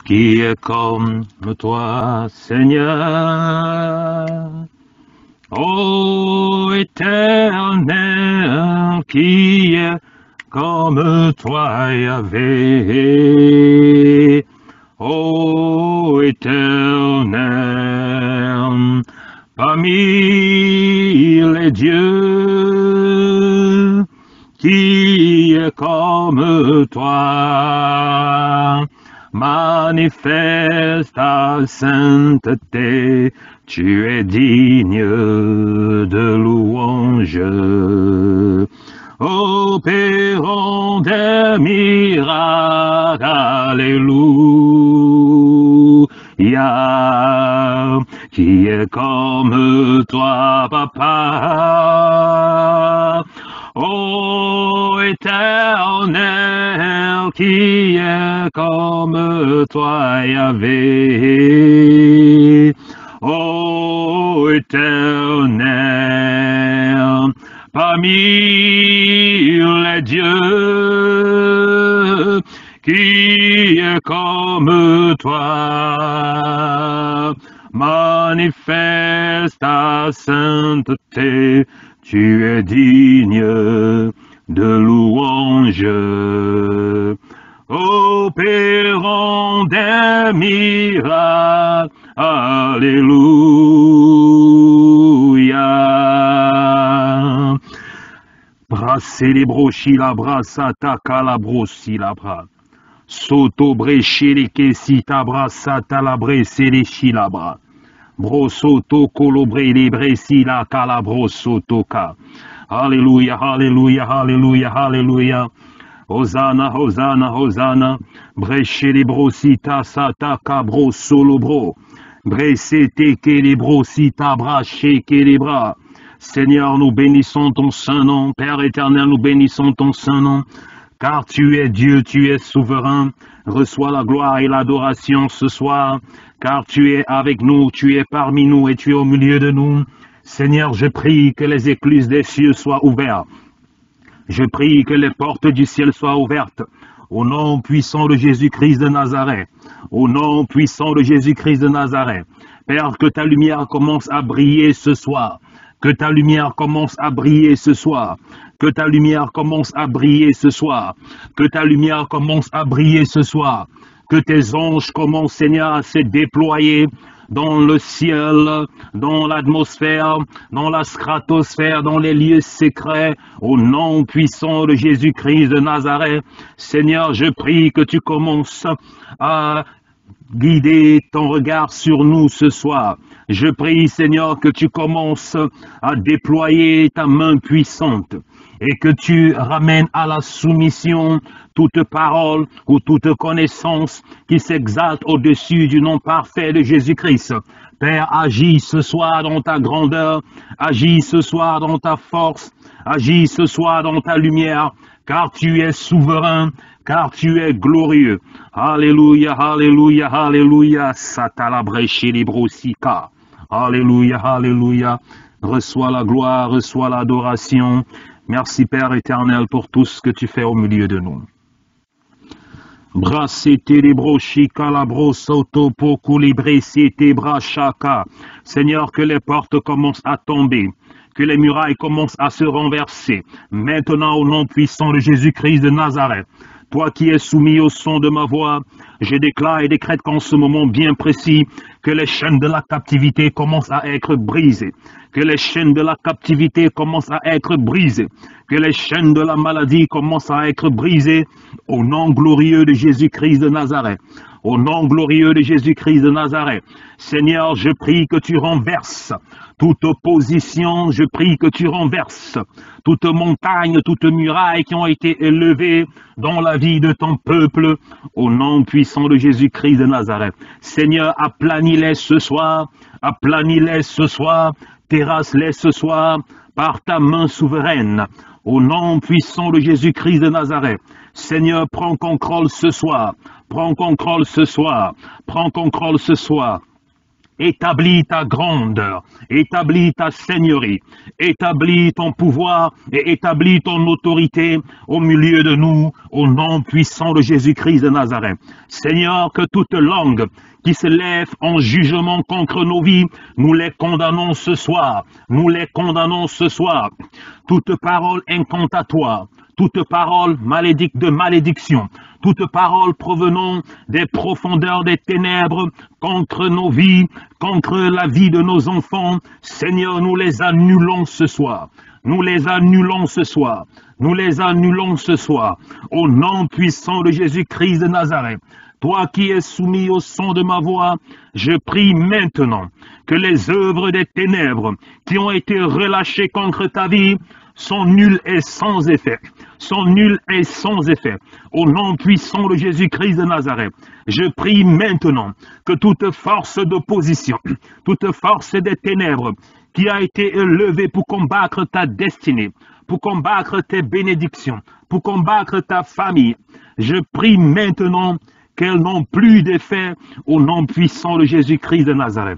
Qui est comme toi, Seigneur? Ô Éternel, qui est comme toi, Yahvé? Ô Éternel, parmi les dieux, qui est comme toi? Manifeste ta sainteté, tu es digne de louange. Opérant des miracles, alléluia, qui est comme toi, Papa. Ô Éternel, qui est comme toi, Yahvé. Ô Éternel, parmi les dieux, qui est comme toi, manifeste ta sainteté, tu es digne de louange. Opérant des miracles, alléluia. Brasser les brochis, la brassata, calabrosi, la bras. Soto breché les kessita, brassata, la bressé les chilabra. Brosoto, colobré les bressi, la calabrosoto, ka. Alléluia, alléluia, alléluia, alléluia. Hosanna, Hosanna, Hosanna, breché les brosita, sataka, bro, solo bro, bresete, que les brosita, braché, que les bras. Seigneur, nous bénissons ton saint nom, Père éternel, nous bénissons ton saint nom, car tu es Dieu, tu es souverain, reçois la gloire et l'adoration ce soir, car tu es avec nous, tu es parmi nous et tu es au milieu de nous. Seigneur, je prie que les écluses des cieux soient ouvertes. Je prie que les portes du ciel soient ouvertes, au nom puissant de Jésus-Christ de Nazareth, au nom puissant de Jésus-Christ de Nazareth. Père, que ta lumière commence à briller ce soir, que ta lumière commence à briller ce soir, que ta lumière commence à briller ce soir, que ta lumière commence à briller ce soir, que tes anges commencent, Seigneur, à se déployer dans le ciel, dans l'atmosphère, dans la stratosphère, dans les lieux secrets, au nom puissant de Jésus-Christ de Nazareth. Seigneur, je prie que tu commences à guider ton regard sur nous ce soir. Je prie, Seigneur, que tu commences à déployer ta main puissante et que tu ramènes à la soumission toute parole ou toute connaissance qui s'exalte au-dessus du nom parfait de Jésus-Christ. Père, agis ce soir dans ta grandeur, agis ce soir dans ta force, agis ce soir dans ta lumière, car tu es souverain, car tu es glorieux. Alléluia, alléluia, alléluia, satalabrèche librosika. Alléluia, alléluia. Reçois la gloire, reçois l'adoration. Merci Père éternel pour tout ce que tu fais au milieu de nous. Brasete libroshika labrosoto poku libresete brachaka. Seigneur, que les portes commencent à tomber, que les murailles commencent à se renverser. Maintenant, au nom puissant de Jésus-Christ de Nazareth, toi qui es soumis au son de ma voix, je déclare et décrète qu'en ce moment bien précis, que les chaînes de la captivité commencent à être brisées, que les chaînes de la captivité commencent à être brisées, que les chaînes de la maladie commencent à être brisées, au nom glorieux de Jésus-Christ de Nazareth. Au nom glorieux de Jésus-Christ de Nazareth. Seigneur, je prie que tu renverses toute opposition, je prie que tu renverses toute montagne, toute muraille qui ont été élevées dans la vie de ton peuple, au nom puissant de Jésus-Christ de Nazareth. Seigneur, aplanis-les ce soir, aplanis-les ce soir, terrasse-les ce soir, par ta main souveraine, au nom puissant de Jésus-Christ de Nazareth. Seigneur, prends contrôle ce soir, prends contrôle ce soir, prends contrôle ce soir. établis ta grandeur, établis ta seigneurie, établis ton pouvoir et établis ton autorité au milieu de nous, au nom puissant de Jésus-Christ de Nazareth. Seigneur, que toute langue qui se lèvent en jugement contre nos vies, nous les condamnons ce soir. Nous les condamnons ce soir. Toute parole incantatoire, toute parole de malédiction, toute parole provenant des profondeurs des ténèbres contre nos vies, contre la vie de nos enfants, Seigneur, nous les annulons ce soir. Nous les annulons ce soir. Nous les annulons ce soir. Au nom puissant de Jésus-Christ de Nazareth. Toi qui es soumis au son de ma voix, je prie maintenant que les œuvres des ténèbres qui ont été relâchées contre ta vie sont nulles et sans effet. Sont nulles et sans effet. Au nom puissant de Jésus-Christ de Nazareth, je prie maintenant que toute force d'opposition, toute force des ténèbres qui a été élevée pour combattre ta destinée, pour combattre tes bénédictions, pour combattre ta famille, je prie maintenant qu'elles n'ont plus d'effet au nom puissant de Jésus-Christ de Nazareth.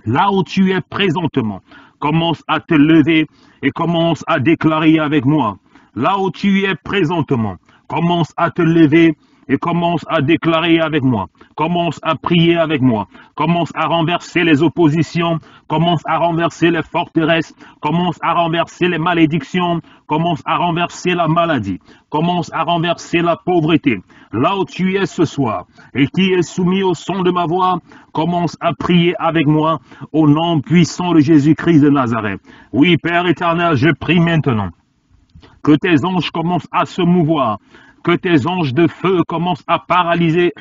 Là où tu es présentement, commence à te lever et commence à déclarer avec moi. Là où tu es présentement, commence à te lever et commence à déclarer avec moi. Commence à prier avec moi. Commence à renverser les oppositions. Commence à renverser les forteresses. Commence à renverser les malédictions. Commence à renverser la maladie. Commence à renverser la pauvreté. Là où tu es ce soir et qui est soumis au son de ma voix, commence à prier avec moi au nom puissant de Jésus-Christ de Nazareth. Oui, Père éternel, je prie maintenant que tes anges commencent à se mouvoir, que tes anges de feu commencent à paralyser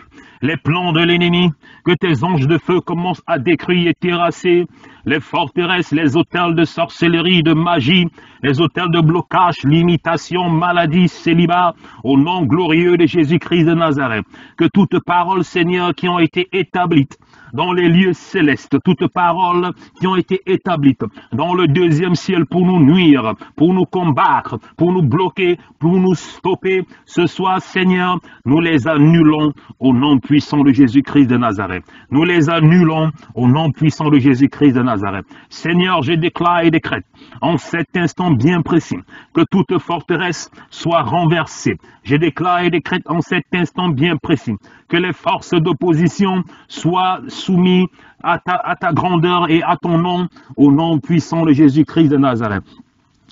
les plans de l'ennemi, que tes anges de feu commencent à détruire et terrasser les forteresses, les autels de sorcellerie, de magie, les autels de blocage, limitation, maladie, célibat, au nom glorieux de Jésus-Christ de Nazareth. Que toutes paroles, Seigneur, qui ont été établies dans les lieux célestes, toutes paroles qui ont été établies dans le deuxième ciel pour nous nuire, pour nous combattre, pour nous bloquer, pour nous stopper, ce soir, Seigneur, nous les annulons au nom puissant de Jésus-Christ de Nazareth. Nous les annulons au nom puissant de Jésus-Christ de Nazareth. Seigneur, je déclare et décrète en cet instant bien précis que toute forteresse soit renversée. Je déclare et décrète en cet instant bien précis que les forces d'opposition soient soumises à ta grandeur et à ton nom, au nom puissant de Jésus-Christ de Nazareth.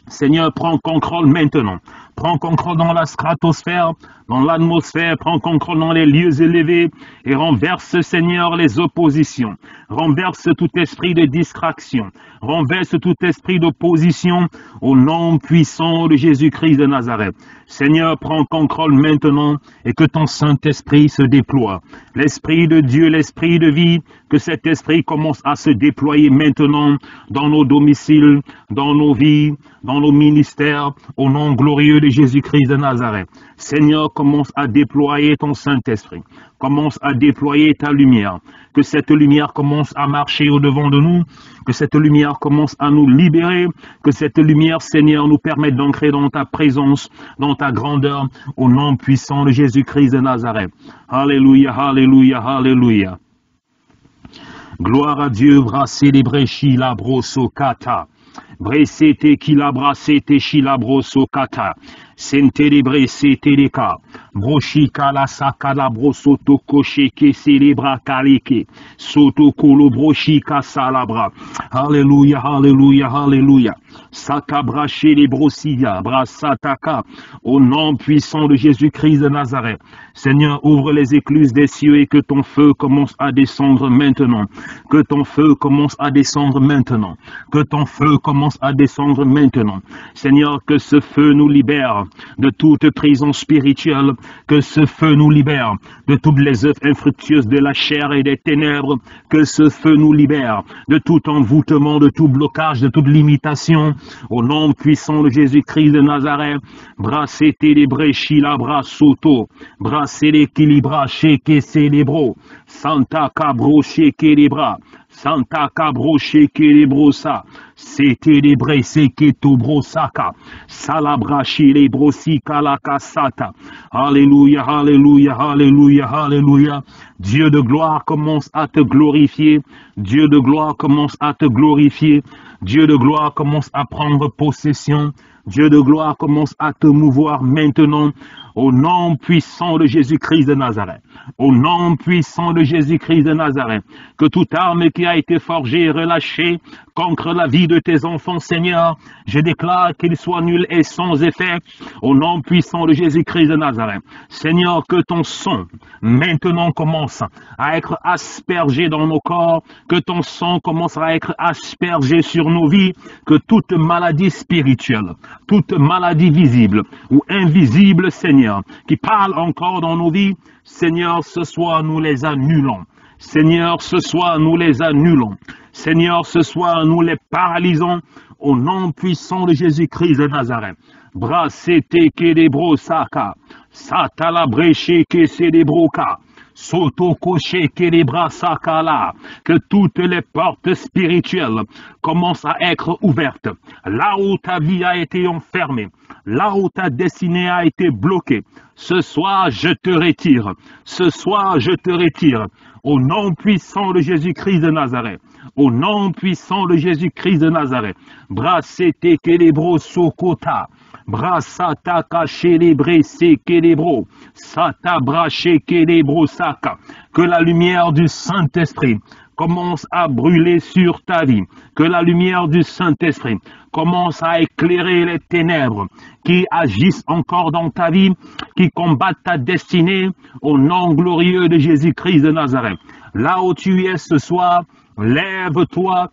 Seigneur, prends contrôle maintenant. Prends contrôle dans la stratosphère, dans l'atmosphère, prends contrôle dans les lieux élevés et renverse, Seigneur, les oppositions. Renverse tout esprit de distraction. Renverse tout esprit d'opposition au nom puissant de Jésus-Christ de Nazareth. Seigneur, prends contrôle maintenant et que ton Saint-Esprit se déploie. L'Esprit de Dieu, l'Esprit de vie, que cet Esprit commence à se déployer maintenant dans nos domiciles, dans nos vies, dans nos ministères, au nom glorieux de Jésus-Christ de Nazareth. Seigneur, commence à déployer ton Saint-Esprit. Commence à déployer ta lumière. Que cette lumière commence à marcher au-devant de nous. Que cette lumière commence à nous libérer. Que cette lumière, Seigneur, nous permette d'entrer dans ta présence, dans ta grandeur, au nom puissant de Jésus-Christ de Nazareth. Alléluia, alléluia, alléluia. Gloire à Dieu, brasser les bréchis, la brosso kata. Bresete qui la brassete chila brosso kata. Sente les bresete les ka. Brochika la saka la brosoto koche ke celebra kaleke. Soto kolo brochika salabra. Alléluia, alléluia, alléluia. Sakabra chez les brosilia, brasataka. Au nom puissant de Jésus-Christ de Nazareth. Seigneur, ouvre les écluses des cieux et que ton feu commence à descendre maintenant. Que ton feu commence à descendre maintenant. Que ton feu commence à descendre maintenant. Seigneur, que ce feu nous libère de toute prison spirituelle. Que ce feu nous libère de toutes les œuvres infructueuses de la chair et des ténèbres. Que ce feu nous libère de tout envoûtement, de tout blocage, de toute limitation. Au nom puissant de Jésus-Christ de Nazareth, brassete les bréchis, la brassoto, brassez l'équilibra, sheke célébro, Santa cabro, sheke les bras, Santa cabroche kelebrosa. C'était les bressés brosaka. Salabrachi les brosika la casata. Alléluia, alléluia, alléluia, alléluia. Dieu de gloire commence à te glorifier. Dieu de gloire commence à te glorifier. Dieu de gloire commence à prendre possession. Dieu de gloire commence à te mouvoir maintenant. Au nom puissant de Jésus-Christ de Nazareth. Au nom puissant de Jésus-Christ de Nazareth. Que toute arme qui a été forgée et relâchée contre la vie de tes enfants, Seigneur, je déclare qu'il soit nul et sans effet. Au nom puissant de Jésus-Christ de Nazareth. Seigneur, que ton sang maintenant commence à être aspergé dans nos corps. Que ton sang commence à être aspergé sur nos vies. Que toute maladie spirituelle, toute maladie visible ou invisible, Seigneur, qui parle encore dans nos vies, Seigneur, ce soir nous les annulons. Seigneur, ce soir nous les annulons. Seigneur, ce soir nous les paralysons au nom puissant de Jésus-Christ de Nazareth. Brasete kedebro saka, satala breche kesedebroka. Soto coché kedebra sakala, que toutes les portes spirituelles commencent à être ouvertes. Là où ta vie a été enfermée, là où ta destinée a été bloquée, ce soir je te retire. Ce soir je te retire. Au nom puissant de Jésus-Christ de Nazareth. Au nom puissant de Jésus-Christ de Nazareth. Brasete kedebro sokota. Brasata kachelebre se kedebro. Sata brache kedebro saka. Que la lumière du Saint-Esprit commence à brûler sur ta vie. Que la lumière du Saint-Esprit commence à éclairer les ténèbres qui agissent encore dans ta vie, qui combattent ta destinée au nom glorieux de Jésus-Christ de Nazareth. Là où tu es ce soir, lève-toi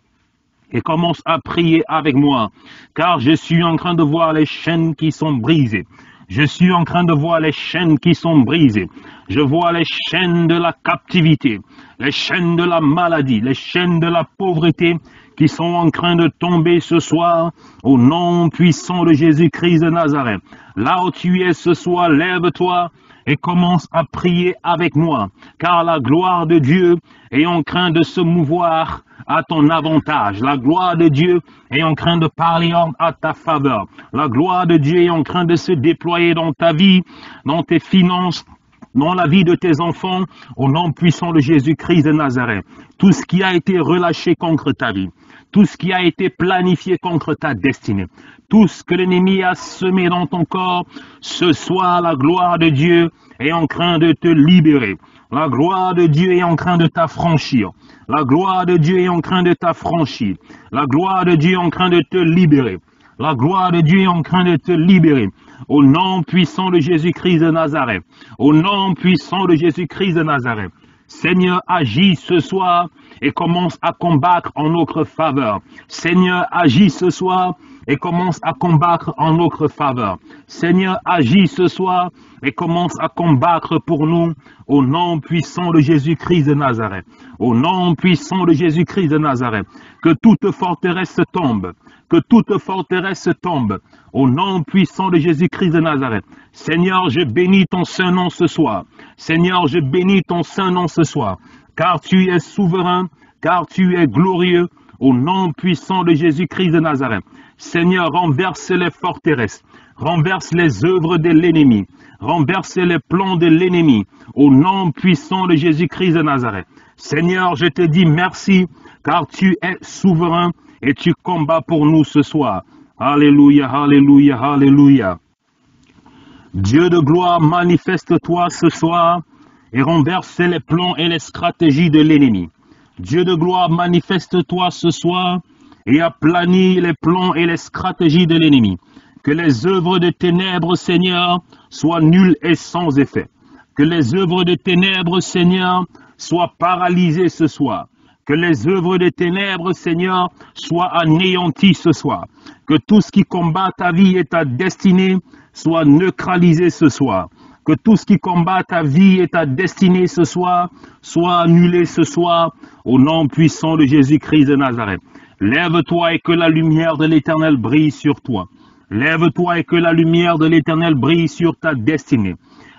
et commence à prier avec moi, car je suis en train de voir les chaînes qui sont brisées. Je suis en train de voir les chaînes qui sont brisées. Je vois les chaînes de la captivité, les chaînes de la maladie, les chaînes de la pauvreté qui sont en train de tomber ce soir au nom puissant de Jésus-Christ de Nazareth. Là où tu es ce soir, lève-toi et commence à prier avec moi, car la gloire de Dieu est en train de se mouvoir à ton avantage. La gloire de Dieu est en train de parler à ta faveur. La gloire de Dieu est en train de se déployer dans ta vie, dans tes finances, dans la vie de tes enfants, au nom puissant de Jésus-Christ de Nazareth. Tout ce qui a été relâché contre ta vie, tout ce qui a été planifié contre ta destinée, tout ce que l'ennemi a semé dans ton corps, ce soir, la gloire de Dieu est en train de te libérer. La gloire de Dieu est en train de t'affranchir. La gloire de Dieu est en train de t'affranchir. La gloire de Dieu est en train de te libérer. La gloire de Dieu est en train de te libérer. Au nom puissant de Jésus-Christ de Nazareth. Au nom puissant de Jésus-Christ de Nazareth. Seigneur, agis ce soir et commence à combattre en notre faveur. Seigneur, agis ce soir et commence à combattre en notre faveur. Seigneur, agis ce soir et commence à combattre pour nous au nom puissant de Jésus-Christ de Nazareth. Au nom puissant de Jésus-Christ de Nazareth. Que toute forteresse tombe. Que toute forteresse tombe. Au nom puissant de Jésus-Christ de Nazareth. Seigneur, je bénis ton saint nom ce soir. Seigneur, je bénis ton saint nom ce soir. Car tu es souverain, car tu es glorieux. Au nom puissant de Jésus-Christ de Nazareth. Seigneur, renverse les forteresses. Renverse les œuvres de l'ennemi. Renverse les plans de l'ennemi. Au nom puissant de Jésus-Christ de Nazareth. Seigneur, je te dis merci, car tu es souverain et tu combats pour nous ce soir. Alléluia, alléluia, alléluia. Dieu de gloire, manifeste-toi ce soir et renverse les plans et les stratégies de l'ennemi. Dieu de gloire, manifeste-toi ce soir et aplanis les plans et les stratégies de l'ennemi. Que les œuvres de ténèbres, Seigneur, soient nulles et sans effet. Que les œuvres de ténèbres, Seigneur, soient paralysées ce soir. Que les œuvres de ténèbres, Seigneur, soient anéanties ce soir. Que tout ce qui combat ta vie et ta destinée soit neutralisé ce soir. Que tout ce qui combat ta vie et ta destinée ce soir soit annulé ce soir au nom puissant de Jésus-Christ de Nazareth. Lève-toi et que la lumière de l'Éternel brille sur toi. Lève-toi et que la lumière de l'Éternel brille sur ta destinée.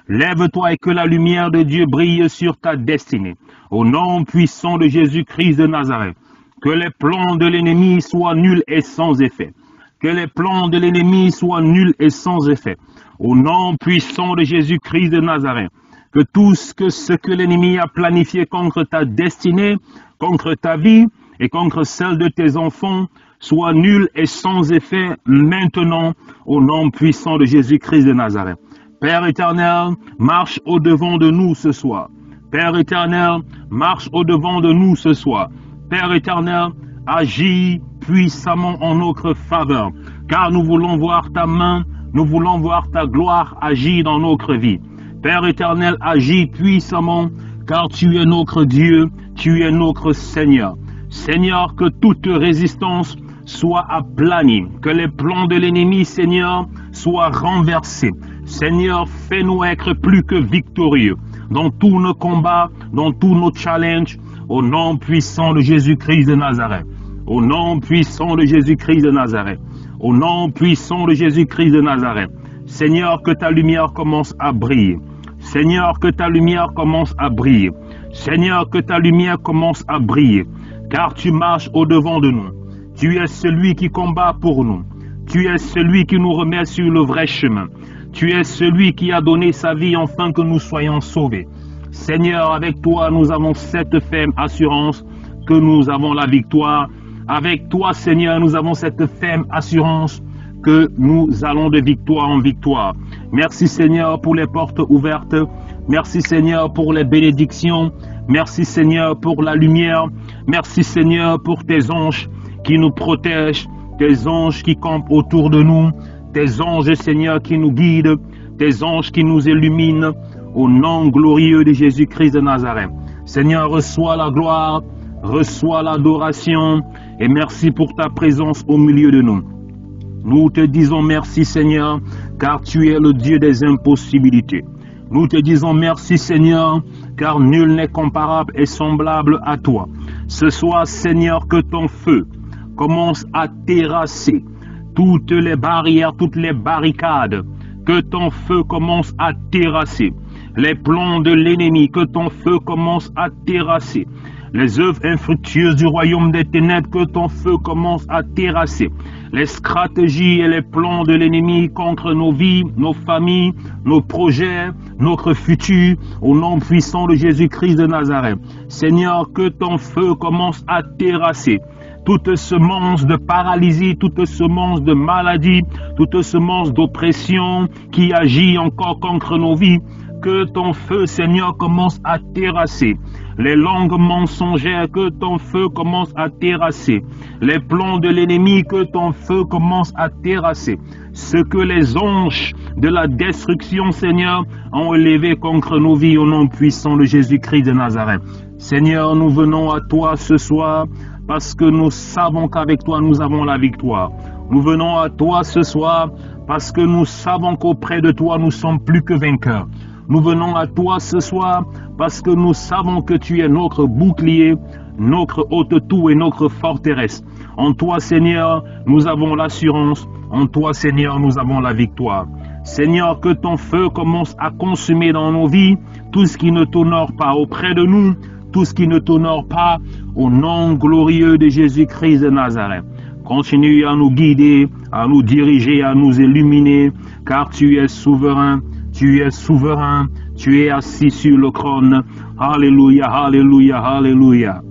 Lève-toi et que la lumière de Dieu brille sur ta destinée. Au nom puissant de Jésus-Christ de Nazareth, que les plans de l'ennemi soient nuls et sans effet. Que les plans de l'ennemi soient nuls et sans effet. Au nom puissant de Jésus-Christ de Nazareth, que tout ce que l'ennemi a planifié contre ta destinée, contre ta vie et contre celle de tes enfants, soit nul et sans effet maintenant, au nom puissant de Jésus-Christ de Nazareth. Père éternel, marche au-devant de nous ce soir. Père éternel, marche au-devant de nous ce soir. Père éternel, agis puissamment en notre faveur, car nous voulons voir ta main, nous voulons voir ta gloire agir dans notre vie. Père éternel, agis puissamment, car tu es notre Dieu, tu es notre Seigneur. Seigneur, que toute résistance soit aplanie, que les plans de l'ennemi, Seigneur, soient renversés. Seigneur, fais-nous être plus que victorieux dans tous nos combats, dans tous nos challenges, au nom puissant de Jésus-Christ de Nazareth. Au nom puissant de Jésus-Christ de Nazareth. Au nom puissant de Jésus-Christ de Nazareth. Seigneur, que ta lumière commence à briller. Seigneur, que ta lumière commence à briller. Seigneur, que ta lumière commence à briller. Car tu marches au-devant de nous. Tu es celui qui combat pour nous. Tu es celui qui nous remet sur le vrai chemin. Tu es celui qui a donné sa vie afin que nous soyons sauvés. Seigneur, avec toi, nous avons cette ferme assurance que nous avons la victoire. Avec toi, Seigneur, nous avons cette ferme assurance que nous allons de victoire en victoire. Merci, Seigneur, pour les portes ouvertes. Merci, Seigneur, pour les bénédictions. Merci, Seigneur, pour la lumière. Merci, Seigneur, pour tes anges qui nous protègent, tes anges qui campent autour de nous, tes anges, Seigneur, qui nous guident, tes anges qui nous illuminent, au nom glorieux de Jésus-Christ de Nazareth. Seigneur, reçois la gloire, reçois l'adoration, et merci pour ta présence au milieu de nous. Nous te disons merci, Seigneur, car tu es le Dieu des impossibilités. Nous te disons merci, Seigneur, car nul n'est comparable et semblable à toi. Ce soir, Seigneur, que ton feu commence à terrasser toutes les barrières, toutes les barricades, que ton feu commence à terrasser les plans de l'ennemi, que ton feu commence à terrasser les œuvres infructueuses du royaume des ténèbres, que ton feu commence à terrasser les stratégies et les plans de l'ennemi contre nos vies, nos familles, nos projets, notre futur, au nom puissant de Jésus-Christ de Nazareth. Seigneur, que ton feu commence à terrasser toute semence de paralysie, toute semence de maladie, toute semence d'oppression qui agit encore contre nos vies. Que ton feu, Seigneur, commence à terrasser les langues mensongères, que ton feu commence à terrasser les plans de l'ennemi, que ton feu commence à terrasser ce que les anges de la destruction, Seigneur, ont élevé contre nos vies au nom puissant de Jésus-Christ de Nazareth. Seigneur, nous venons à toi ce soir parce que nous savons qu'avec toi nous avons la victoire. Nous venons à toi ce soir parce que nous savons qu'auprès de toi nous sommes plus que vainqueurs. Nous venons à toi ce soir parce que nous savons que tu es notre bouclier, notre haute-tour et notre forteresse. En toi, Seigneur, nous avons l'assurance. En toi, Seigneur, nous avons la victoire. Seigneur, que ton feu commence à consumer dans nos vies tout ce qui ne t'honore pas auprès de nous, tout ce qui ne t'honore pas, au nom glorieux de Jésus-Christ de Nazareth. Continue à nous guider, à nous diriger, à nous illuminer, car tu es souverain. Tu es souverain, tu es assis sur le trône. Alléluia, alléluia, alléluia.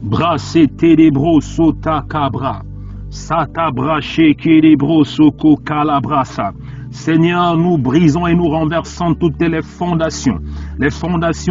Brasete de broso takabra. Satabra sheke de broso kokalabrasa. Seigneur, nous brisons et nous renversons toutes les fondations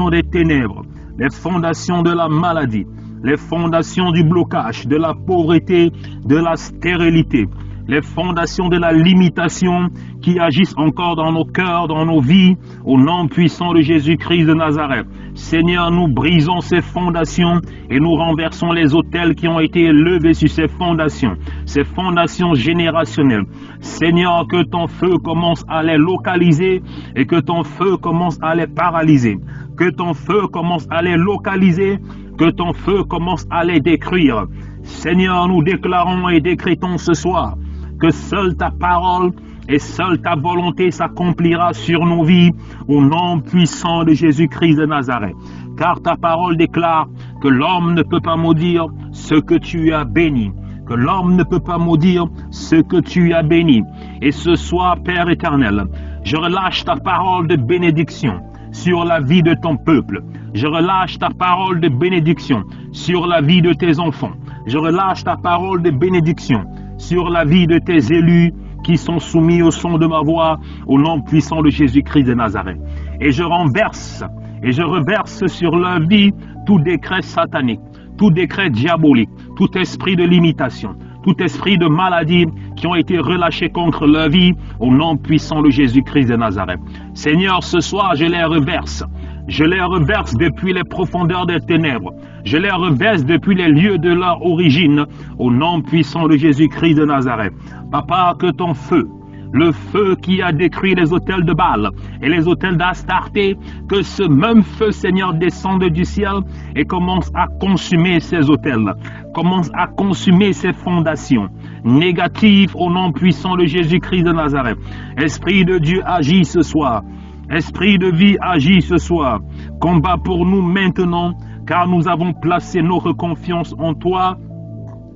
des ténèbres, les fondations de la maladie, les fondations du blocage, de la pauvreté, de la stérilité, les fondations de la limitation qui agissent encore dans nos cœurs, dans nos vies, au nom puissant de Jésus-Christ de Nazareth. Seigneur, nous brisons ces fondations et nous renversons les autels qui ont été élevés sur ces fondations générationnelles. Seigneur, que ton feu commence à les localiser et que ton feu commence à les paralyser. Que ton feu commence à les localiser, que ton feu commence à les détruire. Seigneur, nous déclarons et décrétons ce soir que seule ta parole et seule ta volonté s'accomplira sur nos vies, au nom puissant de Jésus-Christ de Nazareth. Car ta parole déclare que l'homme ne peut pas maudire ce que tu as béni, que l'homme ne peut pas maudire ce que tu as béni. Et ce soir, Père éternel, je relâche ta parole de bénédiction sur la vie de ton peuple. Je relâche ta parole de bénédiction sur la vie de tes enfants. Je relâche ta parole de bénédiction sur la vie de tes élus qui sont soumis au son de ma voix, au nom puissant de Jésus-Christ de Nazareth. Et je renverse et je reverse sur leur vie tout décret satanique, tout décret diabolique, tout esprit de limitation, tout esprit de maladie qui ont été relâchés contre leur vie, au nom puissant de Jésus-Christ de Nazareth. Seigneur, ce soir, je les reverse. Je les reverse depuis les profondeurs des ténèbres. Je les reverse depuis les lieux de leur origine, au nom puissant de Jésus-Christ de Nazareth. Papa, que ton feu, le feu qui a détruit les autels de Baal et les autels d'Astarté, que ce même feu, Seigneur, descende du ciel et commence à consumer ces autels, commence à consumer ces fondations négatives, au nom puissant de Jésus-Christ de Nazareth. Esprit de Dieu, agis ce soir. Esprit de vie, agis ce soir. Combat pour nous maintenant, car nous avons placé notre confiance en toi,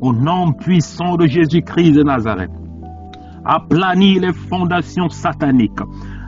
au nom puissant de Jésus-Christ de Nazareth. Aplanis les fondations sataniques,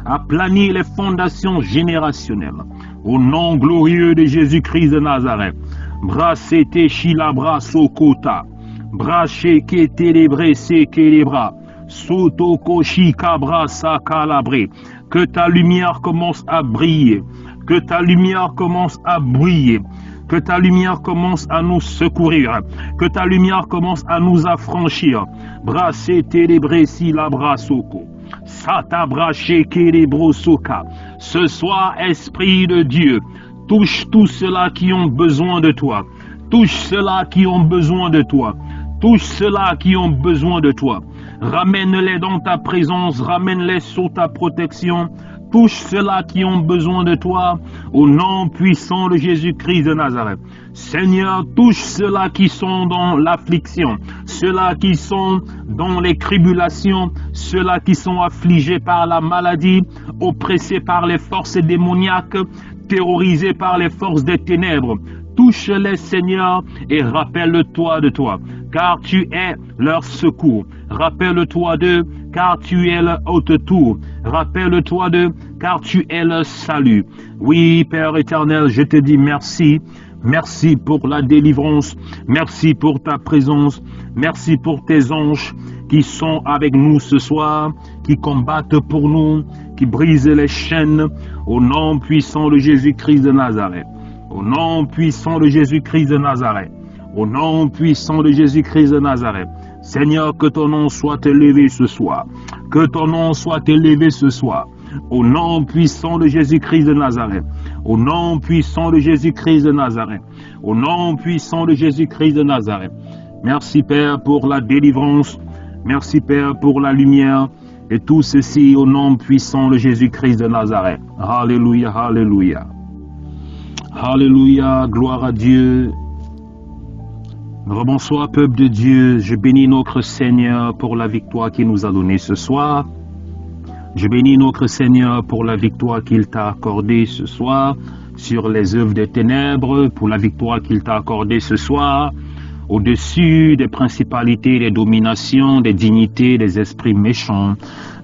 aplanis les fondations générationnelles, au nom glorieux de Jésus-Christ de Nazareth. Brasete shilabra sokota, bracheke télébré sekelebra, sotoko shikabra sakalabré. Que ta lumière commence à briller, que ta lumière commence à briller, que ta lumière commence à nous secourir, que ta lumière commence à nous affranchir. Brassé télébré-si la brasoko, sata braché kélébrosoka. Ce soir, Esprit de Dieu, touche tous ceux-là qui ont besoin de toi, touche ceux-là qui ont besoin de toi, touche ceux-là qui ont besoin de toi. Ramène-les dans ta présence, ramène-les sous ta protection. Touche ceux-là qui ont besoin de toi, au nom puissant de Jésus-Christ de Nazareth. Seigneur, touche ceux-là qui sont dans l'affliction, ceux-là qui sont dans les tribulations, ceux-là qui sont affligés par la maladie, oppressés par les forces démoniaques, terrorisés par les forces des ténèbres. Touche-les, Seigneur, et rappelle-toi de toi, car tu es leur secours. Rappelle-toi d'eux, car tu es leur haute tour. Rappelle-toi d'eux, car tu es leur salut. Oui, Père éternel, je te dis merci. Merci pour la délivrance. Merci pour ta présence. Merci pour tes anges qui sont avec nous ce soir, qui combattent pour nous, qui brisent les chaînes, au nom puissant de Jésus-Christ de Nazareth. Au nom puissant de Jésus-Christ de Nazareth. Au nom puissant de Jésus-Christ de Nazareth. Seigneur, que ton nom soit élevé ce soir. Que ton nom soit élevé ce soir. Au nom puissant de Jésus-Christ de Nazareth. Au nom puissant de Jésus-Christ de Nazareth. Au nom puissant de Jésus-Christ de Nazareth. Merci Père pour la délivrance. Merci Père pour la lumière. Et tout ceci au nom puissant de Jésus-Christ de Nazareth. Alléluia, alléluia. Alléluia, gloire à Dieu. Rebonsoir peuple de Dieu, je bénis notre Seigneur pour la victoire qu'il nous a donnée ce soir. Je bénis notre Seigneur pour la victoire qu'il t'a accordée ce soir sur les œuvres des ténèbres, pour la victoire qu'il t'a accordée ce soir au-dessus des principalités, des dominations, des dignités, des esprits méchants.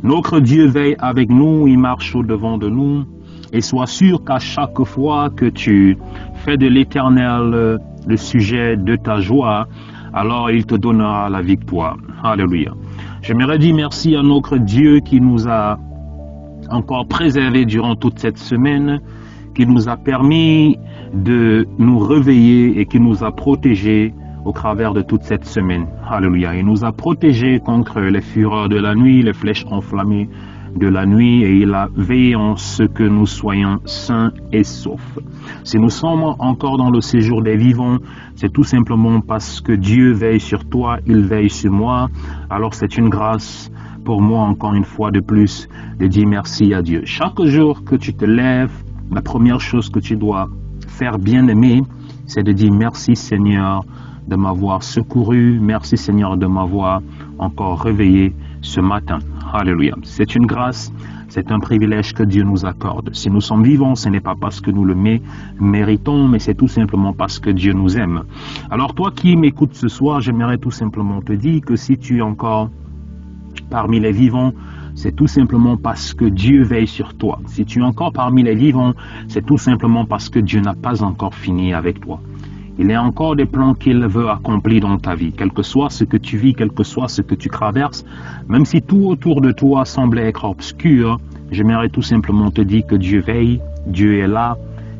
Notre Dieu veille avec nous, il marche au-devant de nous. Et sois sûr qu'à chaque fois que tu fais de l'Éternel le sujet de ta joie, alors il te donnera la victoire. Alléluia. J'aimerais dire merci à notre Dieu qui nous a encore préservés durant toute cette semaine, qui nous a permis de nous réveiller et qui nous a protégés au travers de toute cette semaine. Alléluia. Il nous a protégés contre les fureurs de la nuit, les flèches enflammées de la nuit, et il a veillé en ce que nous soyons sains et saufs. Si nous sommes encore dans le séjour des vivants, c'est tout simplement parce que Dieu veille sur toi, il veille sur moi. Alors c'est une grâce pour moi, encore une fois de plus, de dire merci à Dieu. Chaque jour que tu te lèves, la première chose que tu dois faire, bien-aimé, c'est de dire merci Seigneur de m'avoir secouru, merci Seigneur de m'avoir encore réveillé ce matin. Alléluia. C'est une grâce, c'est un privilège que Dieu nous accorde. Si nous sommes vivants, ce n'est pas parce que nous le méritons, mais c'est tout simplement parce que Dieu nous aime. Alors toi qui m'écoutes ce soir, j'aimerais tout simplement te dire que si tu es encore parmi les vivants, c'est tout simplement parce que Dieu veille sur toi. Si tu es encore parmi les vivants, c'est tout simplement parce que Dieu n'a pas encore fini avec toi. Il y a encore des plans qu'il veut accomplir dans ta vie, quel que soit ce que tu vis, quel que soit ce que tu traverses, même si tout autour de toi semble être obscur, j'aimerais tout simplement te dire que Dieu veille, Dieu est là,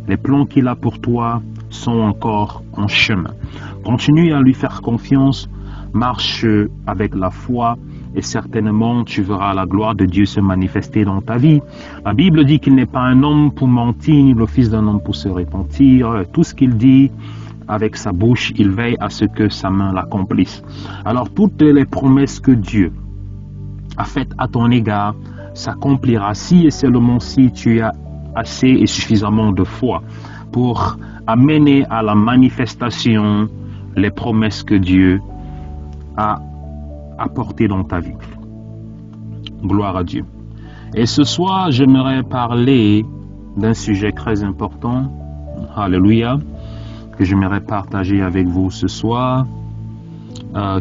les plans qu'il a pour toi sont encore en chemin. Continue à lui faire confiance, marche avec la foi et certainement tu verras la gloire de Dieu se manifester dans ta vie. La Bible dit qu'il n'est pas un homme pour mentir, ni le fils d'un homme pour se repentir. Tout ce qu'il dit, avec sa bouche, il veille à ce que sa main l'accomplisse. Alors toutes les promesses que Dieu a faites à ton égard s'accomplira si et seulement si tu as assez et suffisamment de foi pour amener à la manifestation les promesses que Dieu a apportées dans ta vie. Gloire à Dieu. Et ce soir, j'aimerais parler d'un sujet très important. Alléluia. Que j'aimerais partager avec vous ce soir,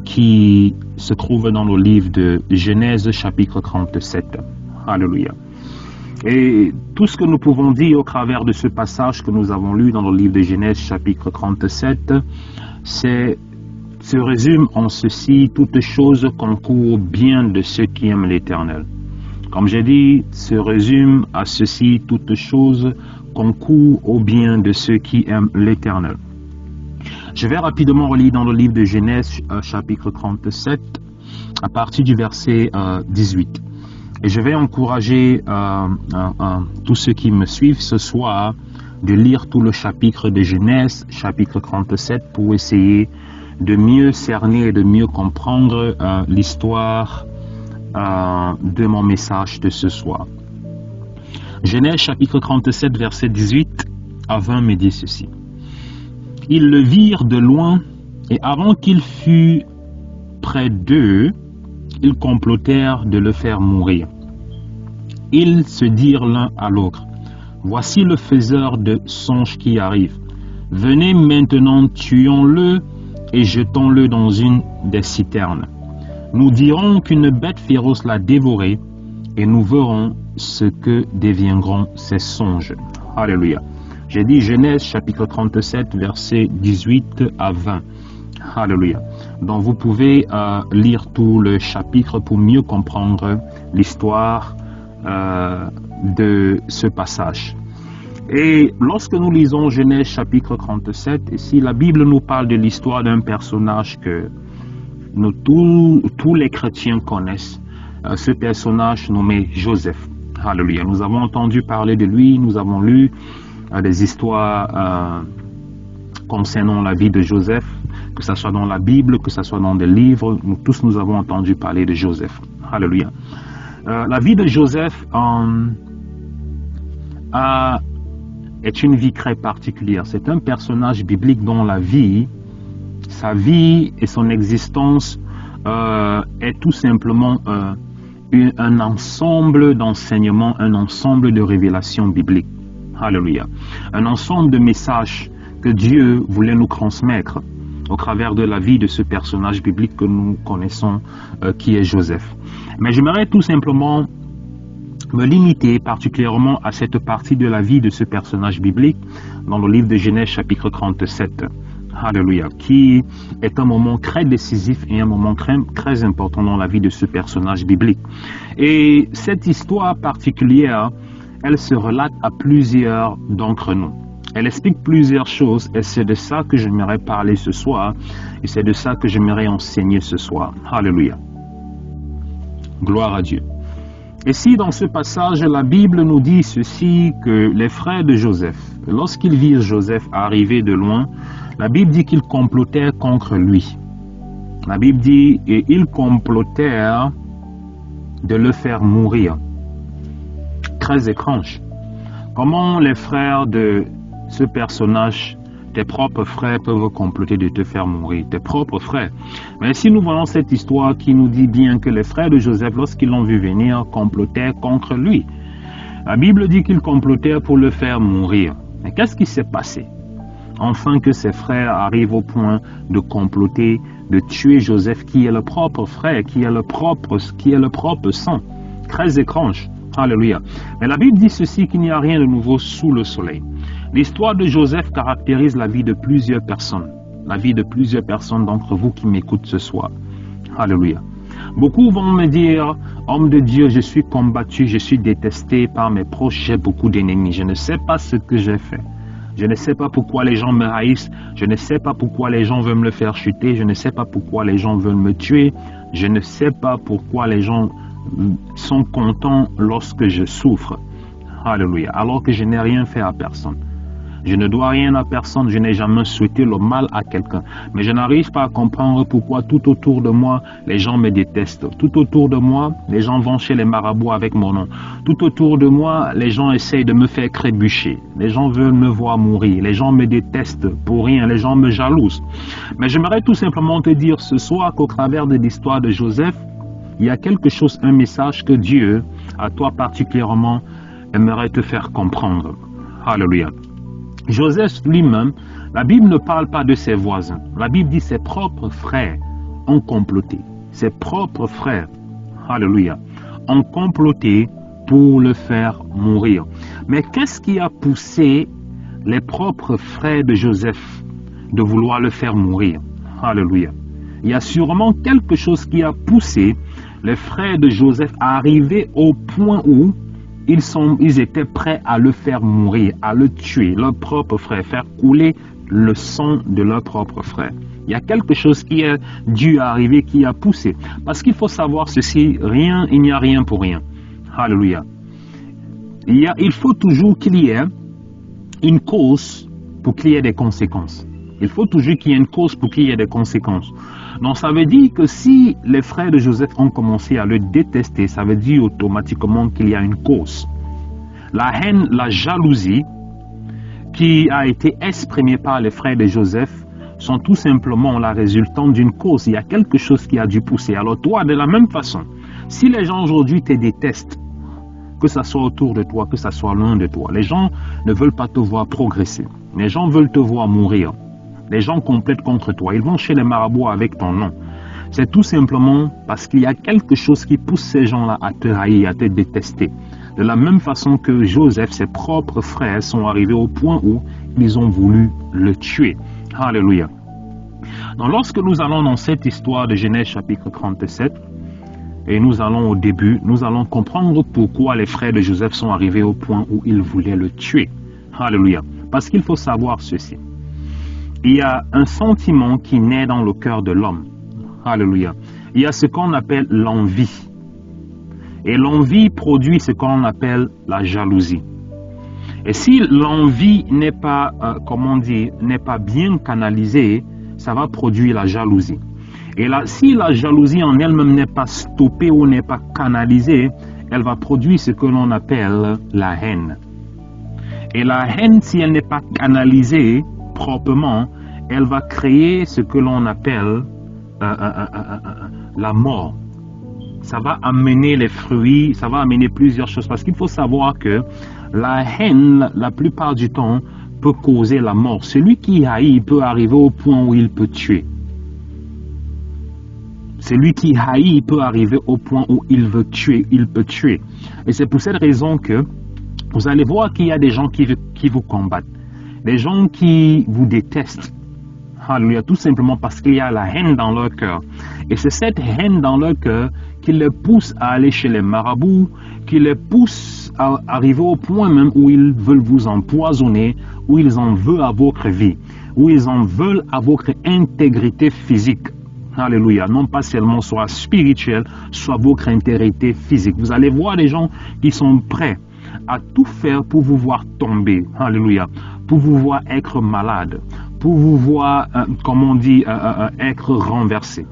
qui se trouve dans le livre de Genèse chapitre 37. Alléluia. Et tout ce que nous pouvons dire au travers de ce passage que nous avons lu dans le livre de Genèse chapitre 37, se résume en ceci: toutes choses concourent bien de ceux qui aiment l'Éternel. Comme j'ai dit, se résume à ceci: toutes choses concourent au bien de ceux qui aiment l'Éternel. Je vais rapidement relire dans le livre de Genèse chapitre 37 à partir du verset 18. Et je vais encourager tous ceux qui me suivent ce soir de lire tout le chapitre de Genèse chapitre 37 pour essayer de mieux cerner et de mieux comprendre l'histoire de mon message de ce soir. Genèse chapitre 37 verset 18 à 20 me dit ceci: Ils le virent de loin, et avant qu'il fût près d'eux, ils complotèrent de le faire mourir. Ils se dirent l'un à l'autre: Voici le faiseur de songes qui arrive. Venez maintenant, tuons-le et jetons-le dans une des citernes. Nous dirons qu'une bête féroce l'a dévoré, et nous verrons ce que deviendront ces songes. Alléluia. J'ai dit Genèse chapitre 37 verset 18 à 20. Alléluia. Donc vous pouvez lire tout le chapitre pour mieux comprendre l'histoire de ce passage. Et lorsque nous lisons Genèse chapitre 37, ici la Bible nous parle de l'histoire d'un personnage que nous tous les chrétiens connaissent. Ce personnage nommé Joseph. Alléluia. Nous avons entendu parler de lui, nous avons lu des histoires concernant la vie de Joseph, que ce soit dans la Bible, que ce soit dans des livres. Nous avons entendu parler de Joseph. Alléluia. La vie de Joseph est une vie très particulière. C'est un personnage biblique dont sa vie et son existence est tout simplement un ensemble d'enseignements, un ensemble de révélations bibliques. Alléluia. Un ensemble de messages que Dieu voulait nous transmettre au travers de la vie de ce personnage biblique que nous connaissons, qui est Joseph. Mais j'aimerais tout simplement me limiter particulièrement à cette partie de la vie de ce personnage biblique dans le livre de Genèse chapitre 37. Alléluia, qui est un moment très décisif et un moment très important dans la vie de ce personnage biblique. Et cette histoire particulière, elle se relate à plusieurs d'entre nous. Elle explique plusieurs choses et c'est de ça que j'aimerais parler ce soir et c'est de ça que j'aimerais enseigner ce soir. Alléluia. Gloire à Dieu. Et si dans ce passage, la Bible nous dit ceci, que les frères de Joseph, lorsqu'ils virent Joseph arriver de loin, la Bible dit qu'ils complotèrent contre lui. La Bible dit, et ils complotèrent de le faire mourir. Très étrange. Comment les frères de ce personnage tes propres frères peuvent comploter de te faire mourir, tes propres frères. Mais si nous voyons cette histoire qui nous dit bien que les frères de Joseph, lorsqu'ils l'ont vu venir, complotaient contre lui. La Bible dit qu'ils complotaient pour le faire mourir. Mais qu'est-ce qui s'est passé? Enfin que ses frères arrivent au point de comploter, de tuer Joseph, qui est le propre frère, qui est le propre sang. Très étrange. Alléluia. Mais la Bible dit ceci, qu'il n'y a rien de nouveau sous le soleil. L'histoire de Joseph caractérise la vie de plusieurs personnes. La vie de plusieurs personnes d'entre vous qui m'écoutent ce soir. Alléluia. Beaucoup vont me dire, homme de Dieu, je suis combattu, je suis détesté par mes proches, j'ai beaucoup d'ennemis. Je ne sais pas ce que j'ai fait. Je ne sais pas pourquoi les gens me haïssent. Je ne sais pas pourquoi les gens veulent me faire chuter. Je ne sais pas pourquoi les gens veulent me tuer. Je ne sais pas pourquoi les gens sont contents lorsque je souffre. Alléluia. Alors que je n'ai rien fait à personne. Je ne dois rien à personne, je n'ai jamais souhaité le mal à quelqu'un. Mais je n'arrive pas à comprendre pourquoi tout autour de moi, les gens me détestent. Tout autour de moi, les gens vont chez les marabouts avec mon nom. Tout autour de moi, les gens essayent de me faire trébucher. Les gens veulent me voir mourir. Les gens me détestent pour rien. Les gens me jalousent. Mais j'aimerais tout simplement te dire ce soir qu'au travers de l'histoire de Joseph, il y a quelque chose, un message que Dieu, à toi particulièrement, aimerait te faire comprendre. Alléluia. Joseph lui-même, la Bible ne parle pas de ses voisins. La Bible dit ses propres frères ont comploté. Ses propres frères, alléluia, ont comploté pour le faire mourir. Mais qu'est-ce qui a poussé les propres frères de Joseph de vouloir le faire mourir? Alléluia. Il y a sûrement quelque chose qui a poussé les frères de Joseph à arriver au point où ils étaient prêts à le faire mourir, à le tuer, leur propre frère, faire couler le sang de leur propre frère. Il y a quelque chose qui a dû arriver, qui a poussé. Parce qu'il faut savoir ceci, il n'y a rien pour rien. Alléluia. Il faut toujours qu'il y ait une cause pour qu'il y ait des conséquences. Il faut toujours qu'il y ait une cause pour qu'il y ait des conséquences. Donc ça veut dire que si les frères de Joseph ont commencé à le détester, ça veut dire automatiquement qu'il y a une cause. La haine, la jalousie qui a été exprimée par les frères de Joseph sont tout simplement la résultante d'une cause. Il y a quelque chose qui a dû pousser. Alors toi, de la même façon, si les gens aujourd'hui te détestent, que ça soit autour de toi, que ça soit loin de toi, les gens ne veulent pas te voir progresser. Les gens veulent te voir mourir. Les gens complètent contre toi. Ils vont chez les marabouts avec ton nom. C'est tout simplement parce qu'il y a quelque chose qui pousse ces gens-là à te haïr, à te détester. De la même façon que Joseph, ses propres frères sont arrivés au point où ils ont voulu le tuer. Alléluia. Donc lorsque nous allons dans cette histoire de Genèse chapitre 37, et nous allons au début, nous allons comprendre pourquoi les frères de Joseph sont arrivés au point où ils voulaient le tuer. Alléluia. Parce qu'il faut savoir ceci. Il y a un sentiment qui naît dans le cœur de l'homme. Alléluia. Il y a ce qu'on appelle l'envie. Et l'envie produit ce qu'on appelle la jalousie. Et si l'envie n'est pas, n'est pas bien canalisée, ça va produire la jalousie. Et là, si la jalousie en elle-même n'est pas stoppée ou n'est pas canalisée, elle va produire ce que l'on appelle la haine. Et la haine, si elle n'est pas canalisée proprement, elle va créer ce que l'on appelle la mort. Ça va amener les fruits, ça va amener plusieurs choses. Parce qu'il faut savoir que la haine, la plupart du temps, peut causer la mort. Celui qui haït peut arriver au point où il peut tuer. Celui qui haït peut arriver au point où il veut tuer, il peut tuer. Et c'est pour cette raison que vous allez voir qu'il y a des gens qui vous combattent. Des gens qui vous détestent. Alléluia, tout simplement parce qu'il y a la haine dans leur cœur. Et c'est cette haine dans leur cœur qui les pousse à aller chez les marabouts, qui les pousse à arriver au point même où ils veulent vous empoisonner, où ils en veulent à votre vie, où ils en veulent à votre intégrité physique. Alléluia, non pas seulement soit spirituelle, soit votre intégrité physique. Vous allez voir des gens qui sont prêts à tout faire pour vous voir tomber. Alléluia, pour vous voir être malade, pour vous voir, être renversé.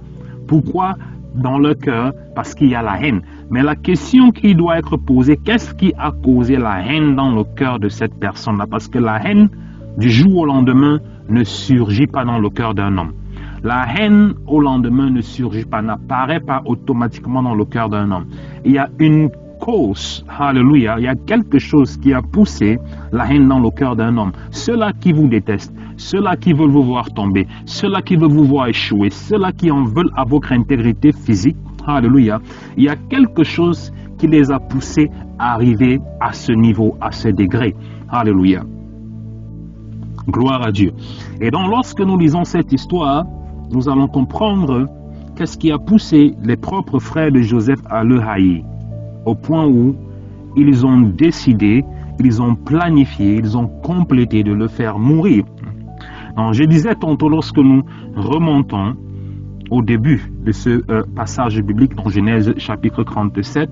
Pourquoi? Dans le cœur, parce qu'il y a la haine. Mais la question qui doit être posée, qu'est-ce qui a causé la haine dans le cœur de cette personne-là? Parce que la haine, du jour au lendemain, ne surgit pas dans le cœur d'un homme. La haine au lendemain ne surgit pas, n'apparaît pas automatiquement dans le cœur d'un homme. Il y a une cause, alléluia, il y a quelque chose qui a poussé la haine dans le cœur d'un homme. Ceux-là qui vous détestent, ceux-là qui veulent vous voir tomber, ceux-là qui veulent vous voir échouer, ceux-là qui en veulent à votre intégrité physique, alléluia, il y a quelque chose qui les a poussés à arriver à ce niveau, à ce degré. Alléluia. Gloire à Dieu. Et donc lorsque nous lisons cette histoire, nous allons comprendre qu'est-ce qui a poussé les propres frères de Joseph à le haïr, au point où ils ont décidé, ils ont planifié, ils ont complété de le faire mourir. Donc, je disais tantôt, lorsque nous remontons au début de ce passage biblique dans Genèse chapitre 37,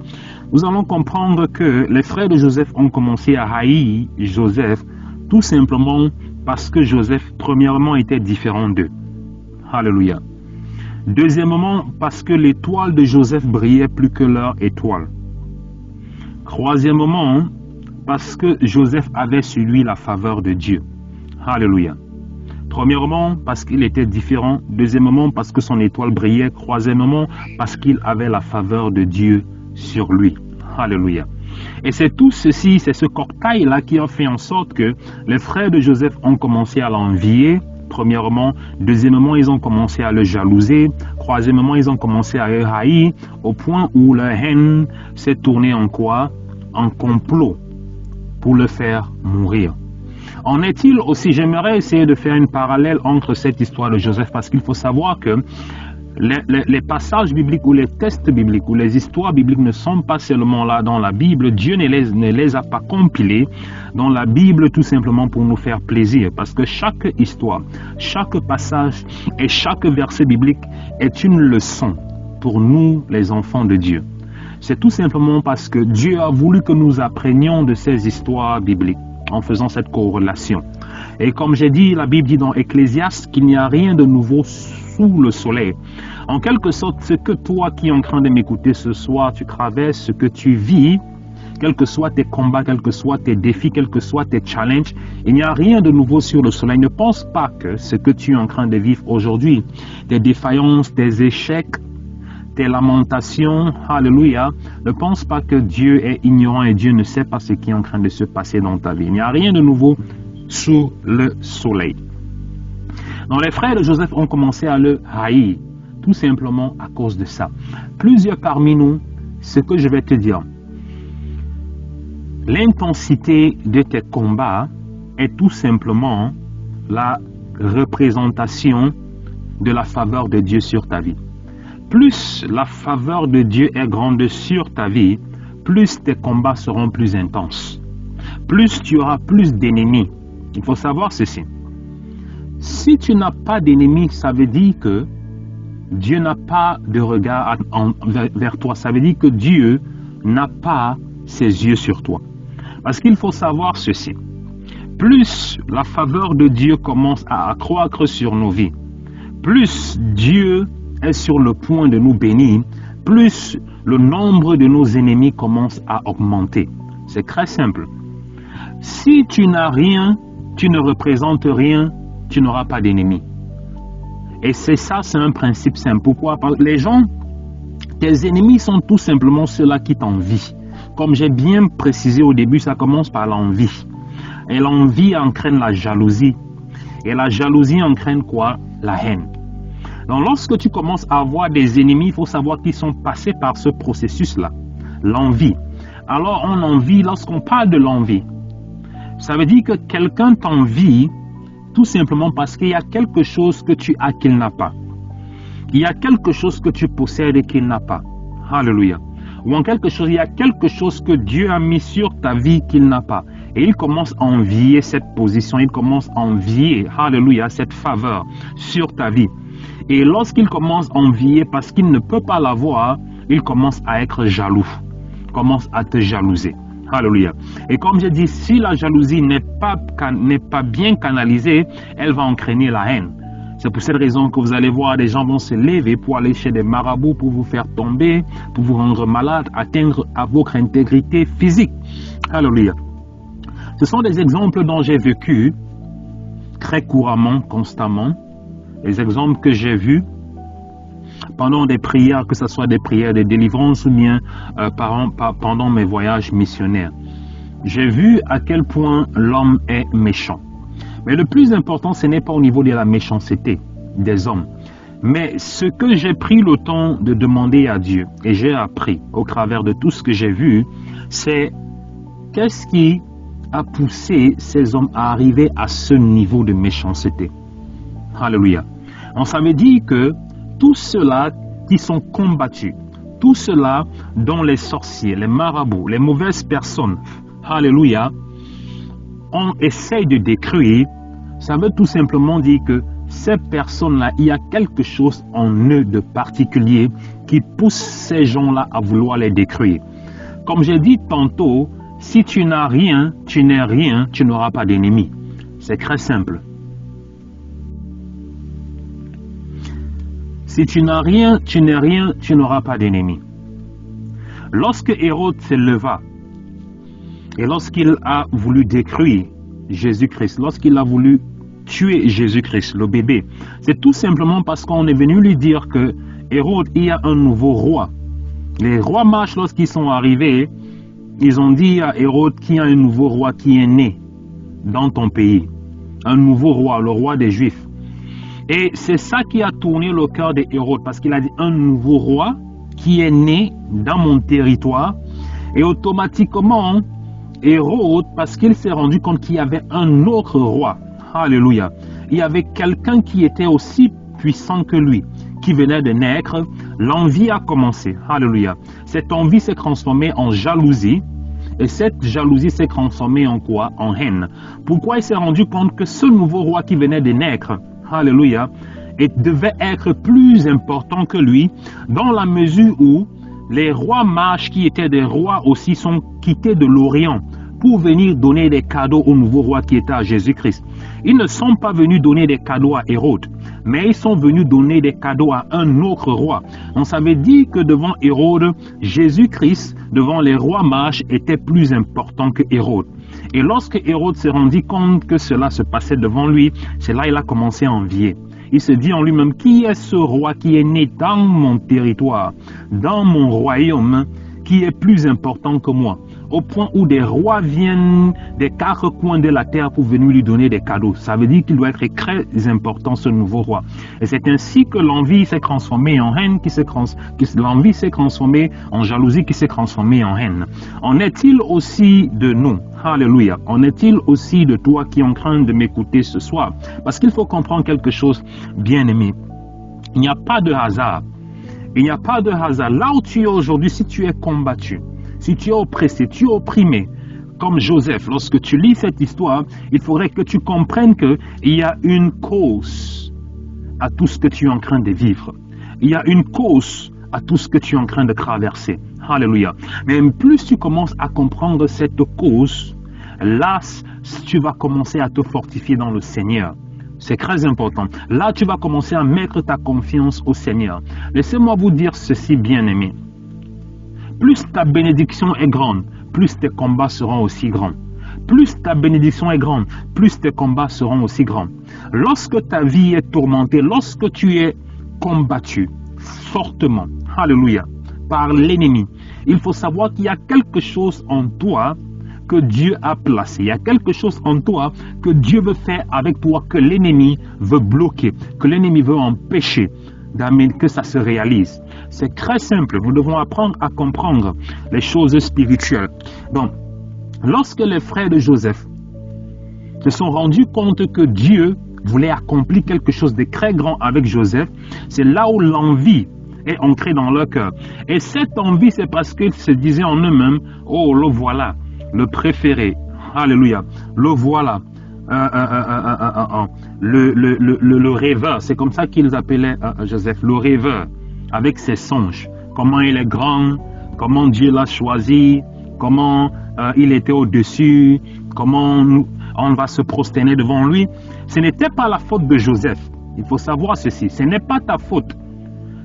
nous allons comprendre que les frères de Joseph ont commencé à haïr Joseph tout simplement parce que Joseph, premièrement, était différent d'eux. Alléluia. Deuxièmement, parce que l'étoile de Joseph brillait plus que leur étoile. Troisièmement, parce que Joseph avait sur lui la faveur de Dieu. Alléluia. Premièrement, parce qu'il était différent. Deuxièmement, parce que son étoile brillait. Troisièmement, parce qu'il avait la faveur de Dieu sur lui. Alléluia. Et c'est tout ceci, c'est ce cocktail-là qui a fait en sorte que les frères de Joseph ont commencé à l'envier. Premièrement. Deuxièmement, ils ont commencé à le jalouser. Troisièmement, ils ont commencé à le haïr au point où leur haine s'est tournée en quoi? En complot pour le faire mourir. En est-il aussi, j'aimerais essayer de faire une parallèle entre cette histoire de Joseph, parce qu'il faut savoir que les passages bibliques ou les textes bibliques ou les histoires bibliques ne sont pas seulement là dans la Bible. Dieu ne les a pas compilés dans la Bible tout simplement pour nous faire plaisir, parce que chaque histoire, chaque passage et chaque verset biblique est une leçon pour nous les enfants de Dieu. C'est tout simplement parce que Dieu a voulu que nous apprenions de ces histoires bibliques en faisant cette corrélation. Et comme j'ai dit, la Bible dit dans Ecclésiaste qu'il n'y a rien de nouveau sous le soleil. En quelque sorte, ce que toi qui es en train de m'écouter ce soir, tu traverses, ce que tu vis, quels que soient tes combats, quels que soient tes défis, quels que soient tes challenges, il n'y a rien de nouveau sur le soleil. Ne pense pas que ce que tu es en train de vivre aujourd'hui, tes défaillances, tes échecs, tes lamentations, alléluia, ne pense pas que Dieu est ignorant et Dieu ne sait pas ce qui est en train de se passer dans ta vie. Il n'y a rien de nouveau sous le soleil. Donc les frères de Joseph ont commencé à le haïr, tout simplement à cause de ça. Plusieurs parmi nous, ce que je vais te dire, l'intensité de tes combats est tout simplement la représentation de la faveur de Dieu sur ta vie. Plus la faveur de Dieu est grande sur ta vie, plus tes combats seront plus intenses. Plus tu auras plus d'ennemis. Il faut savoir ceci. Si tu n'as pas d'ennemis, ça veut dire que Dieu n'a pas de regard vers toi. Ça veut dire que Dieu n'a pas ses yeux sur toi. Parce qu'il faut savoir ceci. Plus la faveur de Dieu commence à accroître sur nos vies, plus Dieu est sur le point de nous bénir, plus le nombre de nos ennemis commence à augmenter. C'est très simple. Si tu n'as rien, tu ne représentes rien, tu n'auras pas d'ennemis. Et c'est ça, c'est un principe simple. Pourquoi? Parce que les gens, tes ennemis sont tout simplement ceux-là qui t'envient. Comme j'ai bien précisé au début, ça commence par l'envie. Et l'envie entraîne la jalousie. Et la jalousie entraîne quoi? La haine. Donc lorsque tu commences à avoir des ennemis, il faut savoir qu'ils sont passés par ce processus-là. L'envie. Alors on envie, lorsqu'on parle de l'envie, ça veut dire que quelqu'un t'envie tout simplement parce qu'il y a quelque chose que tu as qu'il n'a pas. Il y a quelque chose que tu possèdes et qu'il n'a pas. Alléluia. Ou en quelque chose, il y a quelque chose que Dieu a mis sur ta vie qu'il n'a pas. Et il commence à envier cette position, il commence à envier, alléluia, cette faveur sur ta vie. Et lorsqu'il commence à envier parce qu'il ne peut pas l'avoir, il commence à être jaloux, commence à te jalouser. Alléluia. Et comme j'ai dit, si la jalousie n'est pas bien canalisée, elle va entraîner la haine. C'est pour cette raison que vous allez voir des gens vont se lever pour aller chez des marabouts, pour vous faire tomber, pour vous rendre malade, atteindre à votre intégrité physique. Alléluia. Ce sont des exemples dont j'ai vécu très couramment, constamment. Les exemples que j'ai vus pendant des prières, que ce soit des prières de délivrance ou bien pendant mes voyages missionnaires. J'ai vu à quel point l'homme est méchant. Mais le plus important, ce n'est pas au niveau de la méchanceté des hommes. Mais ce que j'ai pris le temps de demander à Dieu, et j'ai appris au travers de tout ce que j'ai vu, c'est qu'est-ce qui a poussé ces hommes à arriver à ce niveau de méchanceté. Alléluia. On s'avait dit que tous ceux-là qui sont combattus, tous ceux-là dont les sorciers, les marabouts, les mauvaises personnes, alléluia, on essaye de détruire, ça veut tout simplement dire que ces personnes-là, il y a quelque chose en eux de particulier qui pousse ces gens-là à vouloir les détruire. Comme j'ai dit tantôt, si tu n'as rien, tu n'es rien, tu n'auras pas d'ennemis. C'est très simple. Si tu n'as rien, tu n'es rien, tu n'auras pas d'ennemis. Lorsque Hérode se leva et lorsqu'il a voulu détruire Jésus-Christ, lorsqu'il a voulu tuer Jésus-Christ, le bébé, c'est tout simplement parce qu'on est venu lui dire que Hérode, il y a un nouveau roi. Les rois mages, lorsqu'ils sont arrivés, ils ont dit à Hérode qu'il y a un nouveau roi qui est né dans ton pays. Un nouveau roi, le roi des Juifs. Et c'est ça qui a tourné le cœur d'Hérode, parce qu'il a dit un nouveau roi qui est né dans mon territoire. Et automatiquement, Hérode, parce qu'il s'est rendu compte qu'il y avait un autre roi, alléluia, il y avait quelqu'un qui était aussi puissant que lui, qui venait de naître, l'envie a commencé, alléluia. Cette envie s'est transformée en jalousie, et cette jalousie s'est transformée en quoi? En haine. Pourquoi il s'est rendu compte que ce nouveau roi qui venait de naître, alléluia, et devait être plus important que lui, dans la mesure où les rois mages qui étaient des rois aussi sont quittés de l'Orient pour venir donner des cadeaux au nouveau roi qui était à Jésus-Christ. Ils ne sont pas venus donner des cadeaux à Hérode, mais ils sont venus donner des cadeaux à un autre roi. On s'avait dit que devant Hérode, Jésus-Christ, devant les rois mages, était plus important que Hérode. Et lorsque Hérode s'est rendu compte que cela se passait devant lui, c'est là qu'il a commencé à envier. Il se dit en lui-même, qui est ce roi qui est né dans mon territoire, dans mon royaume, qui est plus important que moi? Au point où des rois viennent des 4 coins de la terre pour venir lui donner des cadeaux. Ça veut dire qu'il doit être très important, ce nouveau roi. Et c'est ainsi que l'envie s'est transformée en haine, l'envie s'est transformée en jalousie, qui s'est transformée en haine. En est-il aussi de nous? Alléluia. En est-il aussi de toi qui es en train de m'écouter ce soir? Parce qu'il faut comprendre quelque chose, bien aimé. Il n'y a pas de hasard. Il n'y a pas de hasard. Là où tu es aujourd'hui, si tu es combattu, si tu es oppressé, tu es opprimé, comme Joseph, lorsque tu lis cette histoire, il faudrait que tu comprennes qu'il y a une cause à tout ce que tu es en train de vivre. Il y a une cause à tout ce que tu es en train de traverser. Alléluia. Mais plus tu commences à comprendre cette cause, là, tu vas commencer à te fortifier dans le Seigneur. C'est très important. Là, tu vas commencer à mettre ta confiance au Seigneur. Laissez-moi vous dire ceci, bien-aimé. Plus ta bénédiction est grande, plus tes combats seront aussi grands. Plus ta bénédiction est grande, plus tes combats seront aussi grands. Lorsque ta vie est tourmentée, lorsque tu es combattu fortement, alléluia, par l'ennemi, il faut savoir qu'il y a quelque chose en toi que Dieu a placé. Il y a quelque chose en toi que Dieu veut faire avec toi, que l'ennemi veut bloquer, que l'ennemi veut empêcher que ça se réalise. C'est très simple. Nous devons apprendre à comprendre les choses spirituelles. Donc, lorsque les frères de Joseph se sont rendus compte que Dieu voulait accomplir quelque chose de très grand avec Joseph, c'est là où l'envie est ancrée dans leur cœur. Et cette envie, c'est parce qu'ils se disaient en eux-mêmes, oh, le voilà, le préféré. Alléluia. Le voilà. Le rêveur. C'est comme ça qu'ils appelaient Joseph, le rêveur, avec ses songes. Comment il est grand, comment Dieu l'a choisi, comment il était au-dessus, comment on va se prosterner devant lui. Ce n'était pas la faute de Joseph. Il faut savoir ceci. Ce n'est pas ta faute.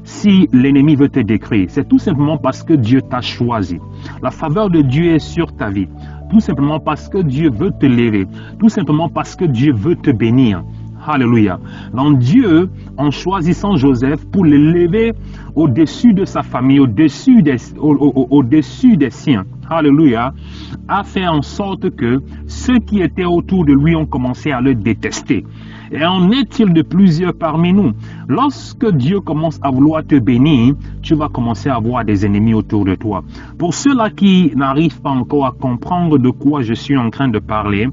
si l'ennemi veut te détruire, c'est tout simplement parce que Dieu t'a choisi. La faveur de Dieu est sur ta vie. Tout simplement parce que Dieu veut te lever. Tout simplement parce que Dieu veut te bénir. Alléluia. Donc Dieu, en choisissant Joseph pour l'élever au-dessus de sa famille, au-dessus des siens, alléluia, a fait en sorte que ceux qui étaient autour de lui ont commencé à le détester. Et en est-il de plusieurs parmi nous? Lorsque Dieu commence à vouloir te bénir, tu vas commencer à avoir des ennemis autour de toi. Pour ceux-là qui n'arrivent pas encore à comprendre de quoi je suis en train de parler,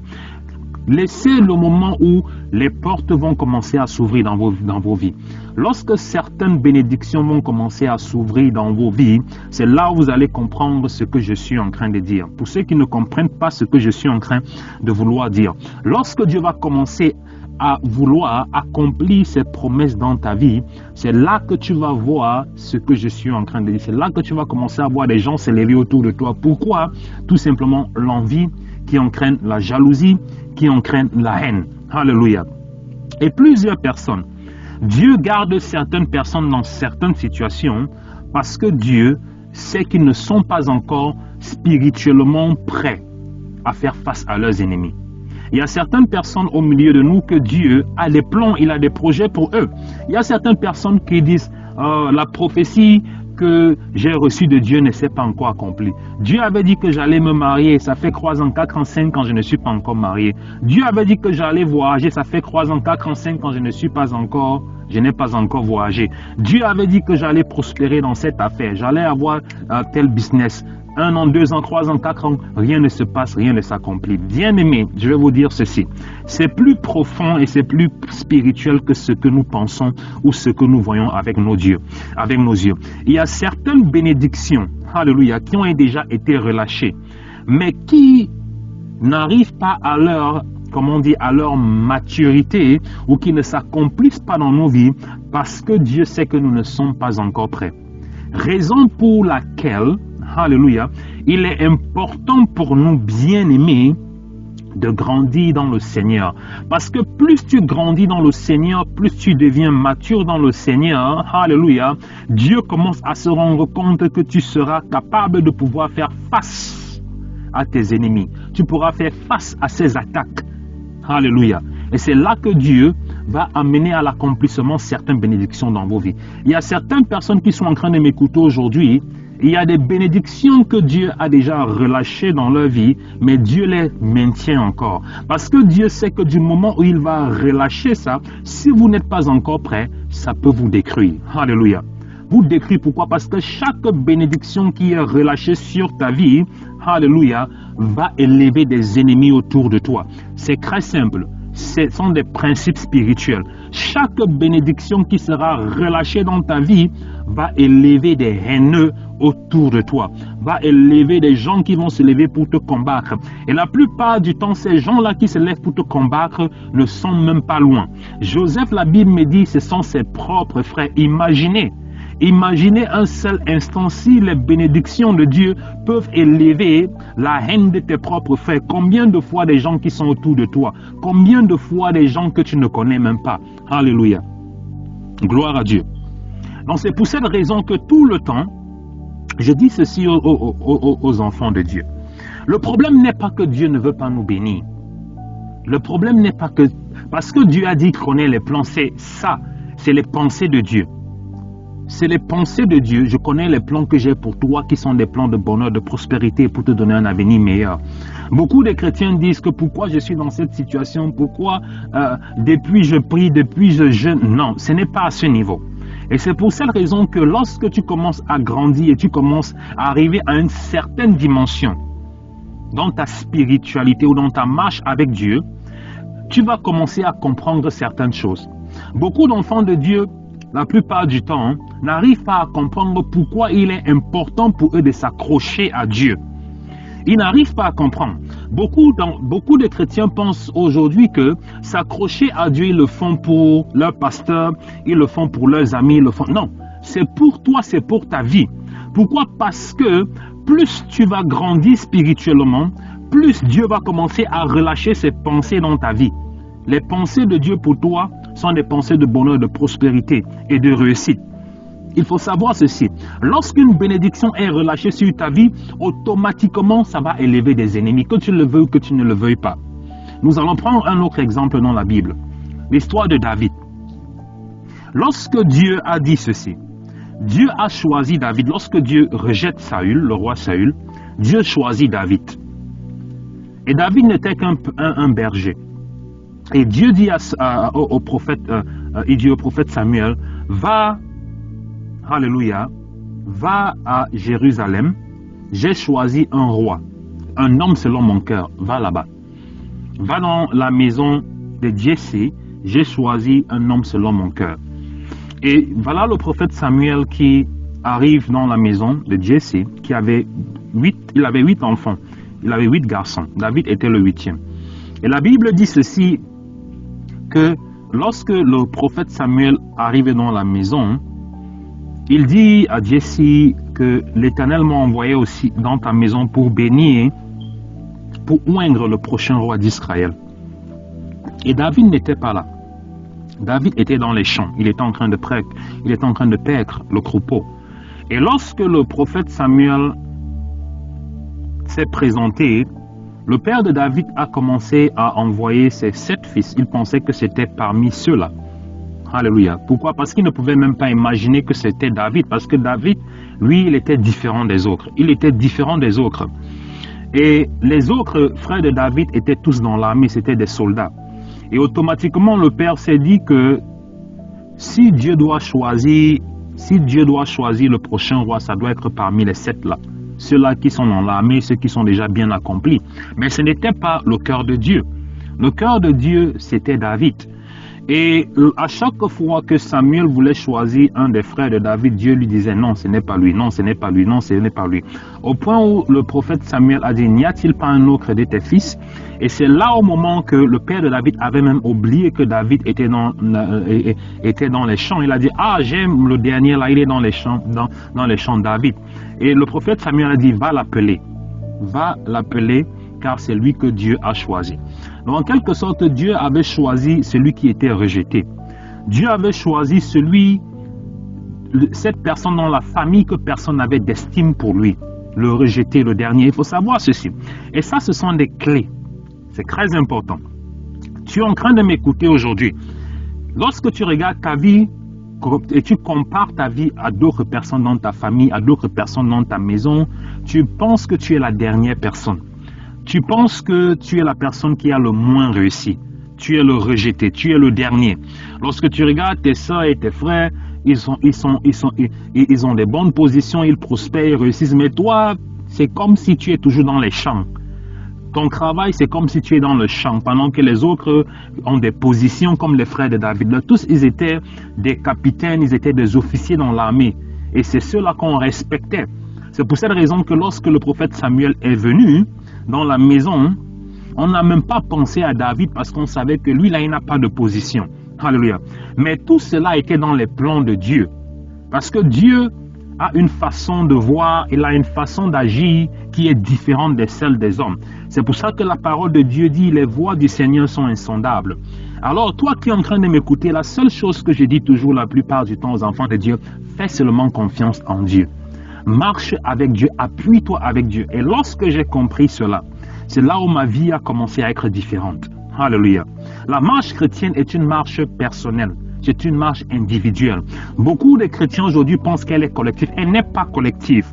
laissez le moment où les portes vont commencer à s'ouvrir dans vos vies. Lorsque certaines bénédictions vont commencer à s'ouvrir dans vos vies, c'est là où vous allez comprendre ce que je suis en train de dire. Pour ceux qui ne comprennent pas ce que je suis en train de vouloir dire, lorsque Dieu va commencer à vouloir accomplir ses promesses dans ta vie, c'est là que tu vas voir ce que je suis en train de dire. C'est là que tu vas commencer à voir des gens s'élever autour de toi. Pourquoi? Tout simplement l'envie qui entraîne la jalousie, qui entraîne la haine. Alléluia. Et plusieurs personnes. Dieu garde certaines personnes dans certaines situations parce que Dieu sait qu'ils ne sont pas encore spirituellement prêts à faire face à leurs ennemis. Il y a certaines personnes au milieu de nous que Dieu a des plans, il a des projets pour eux. Il y a certaines personnes qui disent la prophétie que j'ai reçue de Dieu ne s'est pas encore accomplie. Dieu avait dit que j'allais me marier, ça fait 3 ans, 4 ans, 5 ans, je ne suis pas encore marié. Dieu avait dit que j'allais voyager, ça fait 3 ans, 4 ans, 5 ans, je n'ai pas encore voyagé. Dieu avait dit que j'allais prospérer dans cette affaire, j'allais avoir tel business. 1 an, 2 ans, 3 ans, 4 ans, rien ne se passe, rien ne s'accomplit. Bien-aimés, je vais vous dire ceci. C'est plus profond et c'est plus spirituel que ce que nous pensons ou ce que nous voyons avec nos yeux. Il y a certaines bénédictions, alléluia, qui ont déjà été relâchées, mais qui n'arrivent pas à leur, à leur maturité ou qui ne s'accomplissent pas dans nos vies parce que Dieu sait que nous ne sommes pas encore prêts. Raison pour laquelle, alléluia, il est important pour nous, bien-aimés, de grandir dans le Seigneur. Parce que plus tu grandis dans le Seigneur, plus tu deviens mature dans le Seigneur, alléluia, Dieu commence à se rendre compte que tu seras capable de pouvoir faire face à tes ennemis. Tu pourras faire face à ces attaques. Alléluia. Et c'est là que Dieu va amener à l'accomplissement certaines bénédictions dans vos vies. Il y a certaines personnes qui sont en train de m'écouter aujourd'hui. Il y a des bénédictions que Dieu a déjà relâchées dans leur vie, mais Dieu les maintient encore. Parce que Dieu sait que du moment où il va relâcher ça, si vous n'êtes pas encore prêt, ça peut vous détruire. Alléluia. Vous détruire pourquoi? Parce que chaque bénédiction qui est relâchée sur ta vie, alléluia, va élever des ennemis autour de toi. C'est très simple. Ce sont des principes spirituels. Chaque bénédiction qui sera relâchée dans ta vie va élever des haineux autour de toi, va élever des gens qui vont se lever pour te combattre. Et la plupart du temps, ces gens-là qui se lèvent pour te combattre ne sont même pas loin. Joseph, la Bible me dit, ce sont ses propres frères. Imaginez un seul instant si les bénédictions de Dieu peuvent élever la haine de tes propres frères. Combien de fois des gens qui sont autour de toi? Combien de fois des gens que tu ne connais même pas? Alléluia. Gloire à Dieu. Donc c'est pour cette raison que tout le temps, je dis ceci aux enfants de Dieu. Le problème n'est pas que Dieu ne veut pas nous bénir. Le problème n'est pas que... Parce que Dieu a dit qu'il connaît les plans, c'est ça. C'est les pensées de Dieu. C'est les pensées de Dieu. Je connais les plans que j'ai pour toi qui sont des plans de bonheur, de prospérité pour te donner un avenir meilleur. Beaucoup de chrétiens disent que pourquoi je suis dans cette situation, pourquoi depuis je prie, depuis je jeûne. Non, ce n'est pas à ce niveau. Et c'est pour cette raison que lorsque tu commences à grandir et tu commences à arriver à une certaine dimension dans ta spiritualité ou dans ta marche avec Dieu, tu vas commencer à comprendre certaines choses. Beaucoup d'enfants de Dieu, la plupart du temps, n'arrivent pas à comprendre pourquoi il est important pour eux de s'accrocher à Dieu. Ils n'arrivent pas à comprendre. Beaucoup de chrétiens pensent aujourd'hui que s'accrocher à Dieu, ils le font pour leur pasteur, ils le font pour leurs amis, ils le font... Non, c'est pour toi, c'est pour ta vie. Pourquoi? Parce que plus tu vas grandir spirituellement, plus Dieu va commencer à relâcher ses pensées dans ta vie. Les pensées de Dieu pour toi sont des pensées de bonheur, de prospérité et de réussite. Il faut savoir ceci. Lorsqu'une bénédiction est relâchée sur ta vie, automatiquement, ça va élever des ennemis, que tu le veuilles ou que tu ne le veuilles pas. Nous allons prendre un autre exemple dans la Bible. L'histoire de David. Lorsque Dieu a dit ceci, Dieu a choisi David. Lorsque Dieu rejette Saül, le roi Saül, Dieu choisit David. Et David n'était qu'un berger. Et Dieu dit au prophète Samuel, va, alléluia, va à Jérusalem, j'ai choisi un roi, un homme selon mon cœur, va là-bas. Va dans la maison de Jessé, j'ai choisi un homme selon mon cœur. Et voilà le prophète Samuel qui arrive dans la maison de Jessé, il avait 8 enfants, il avait 8 garçons, David était le 8e. Et la Bible dit ceci, que lorsque le prophète Samuel arrivait dans la maison, il dit à Jessé que l'Éternel m'a envoyé aussi dans ta maison pour bénir, pour oindre le prochain roi d'Israël. Et David n'était pas là. David était dans les champs, il était en train de paître le troupeau. Et lorsque le prophète Samuel s'est présenté, le père de David a commencé à envoyer ses 7 fils. Il pensait que c'était parmi ceux-là. Alléluia. Pourquoi? Parce qu'il ne pouvait même pas imaginer que c'était David. Parce que David, lui, il était différent des autres. Il était différent des autres. Et les autres frères de David étaient tous dans l'armée, c'étaient des soldats. Et automatiquement, le père s'est dit que si Dieu doit choisir le prochain roi, ça doit être parmi les 7 là. Ceux-là qui sont dans l'armée, ceux qui sont déjà bien accomplis. Mais ce n'était pas le cœur de Dieu. Le cœur de Dieu, c'était David. Et à chaque fois que Samuel voulait choisir un des frères de David, Dieu lui disait non, ce n'est pas lui, non, ce n'est pas lui, non, ce n'est pas lui. Au point où le prophète Samuel a dit, n'y a-t-il pas un autre de tes fils? Et c'est là au moment que le père de David avait même oublié que David était dans les champs. Il a dit, ah, j'aime le dernier là, il est dans les champs de David. Et le prophète Samuel a dit, va l'appeler, car c'est lui que Dieu a choisi. Donc en quelque sorte, Dieu avait choisi celui qui était rejeté. Dieu avait choisi cette personne dans la famille que personne n'avait d'estime pour lui. Le rejeté, le dernier. Il faut savoir ceci. Et ça, ce sont des clés. C'est très important. Tu es en train de m'écouter aujourd'hui. Lorsque tu regardes ta vie et tu compares ta vie à d'autres personnes dans ta famille, à d'autres personnes dans ta maison, tu penses que tu es la dernière personne. Tu penses que tu es la personne qui a le moins réussi. Tu es le rejeté, tu es le dernier. Lorsque tu regardes tes soeurs et tes frères, ils ont des bonnes positions, ils prospèrent, ils réussissent. Mais toi, c'est comme si tu es toujours dans les champs. Ton travail, c'est comme si tu es dans le champ, pendant que les autres ont des positions comme les frères de David. Tous, ils étaient des capitaines, ils étaient des officiers dans l'armée. Et c'est ceux-là qu'on respectait. C'est pour cette raison que lorsque le prophète Samuel est venu dans la maison, on n'a même pas pensé à David parce qu'on savait que lui, là, il n'a pas de position. Alléluia. Mais tout cela était dans les plans de Dieu. Parce que Dieu a une façon de voir, il a une façon d'agir qui est différente de celle des hommes. C'est pour ça que la parole de Dieu dit, les voies du Seigneur sont insondables. Alors, toi qui es en train de m'écouter, la seule chose que je dis toujours la plupart du temps aux enfants de Dieu, fais seulement confiance en Dieu. Marche avec Dieu, appuie-toi avec Dieu. Et lorsque j'ai compris cela, c'est là où ma vie a commencé à être différente. Alléluia. La marche chrétienne est une marche personnelle. C'est une marche individuelle. Beaucoup de chrétiens aujourd'hui pensent qu'elle est collective. Elle n'est pas collective.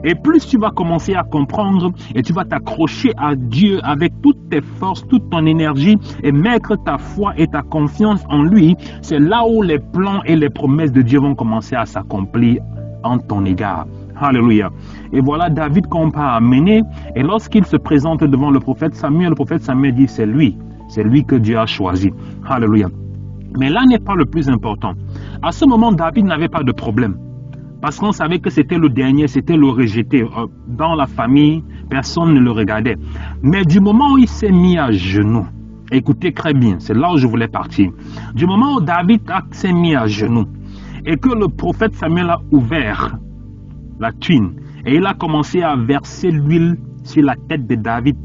Et plus tu vas commencer à comprendre et tu vas t'accrocher à Dieu avec toutes tes forces, toute ton énergie et mettre ta foi et ta confiance en lui, c'est là où les plans et les promesses de Dieu vont commencer à s'accomplir en ton égard. Alléluia. Et voilà David qu'on peut amener. Et lorsqu'il se présente devant le prophète Samuel dit c'est lui que Dieu a choisi. Alléluia. Mais là n'est pas le plus important. À ce moment, David n'avait pas de problème. Parce qu'on savait que c'était le dernier, c'était le rejeté. Dans la famille, personne ne le regardait. Mais du moment où il s'est mis à genoux, écoutez très bien, c'est là où je voulais partir. Du moment où David s'est mis à genoux et que le prophète Samuel a ouvert la tuile et il a commencé à verser l'huile sur la tête de David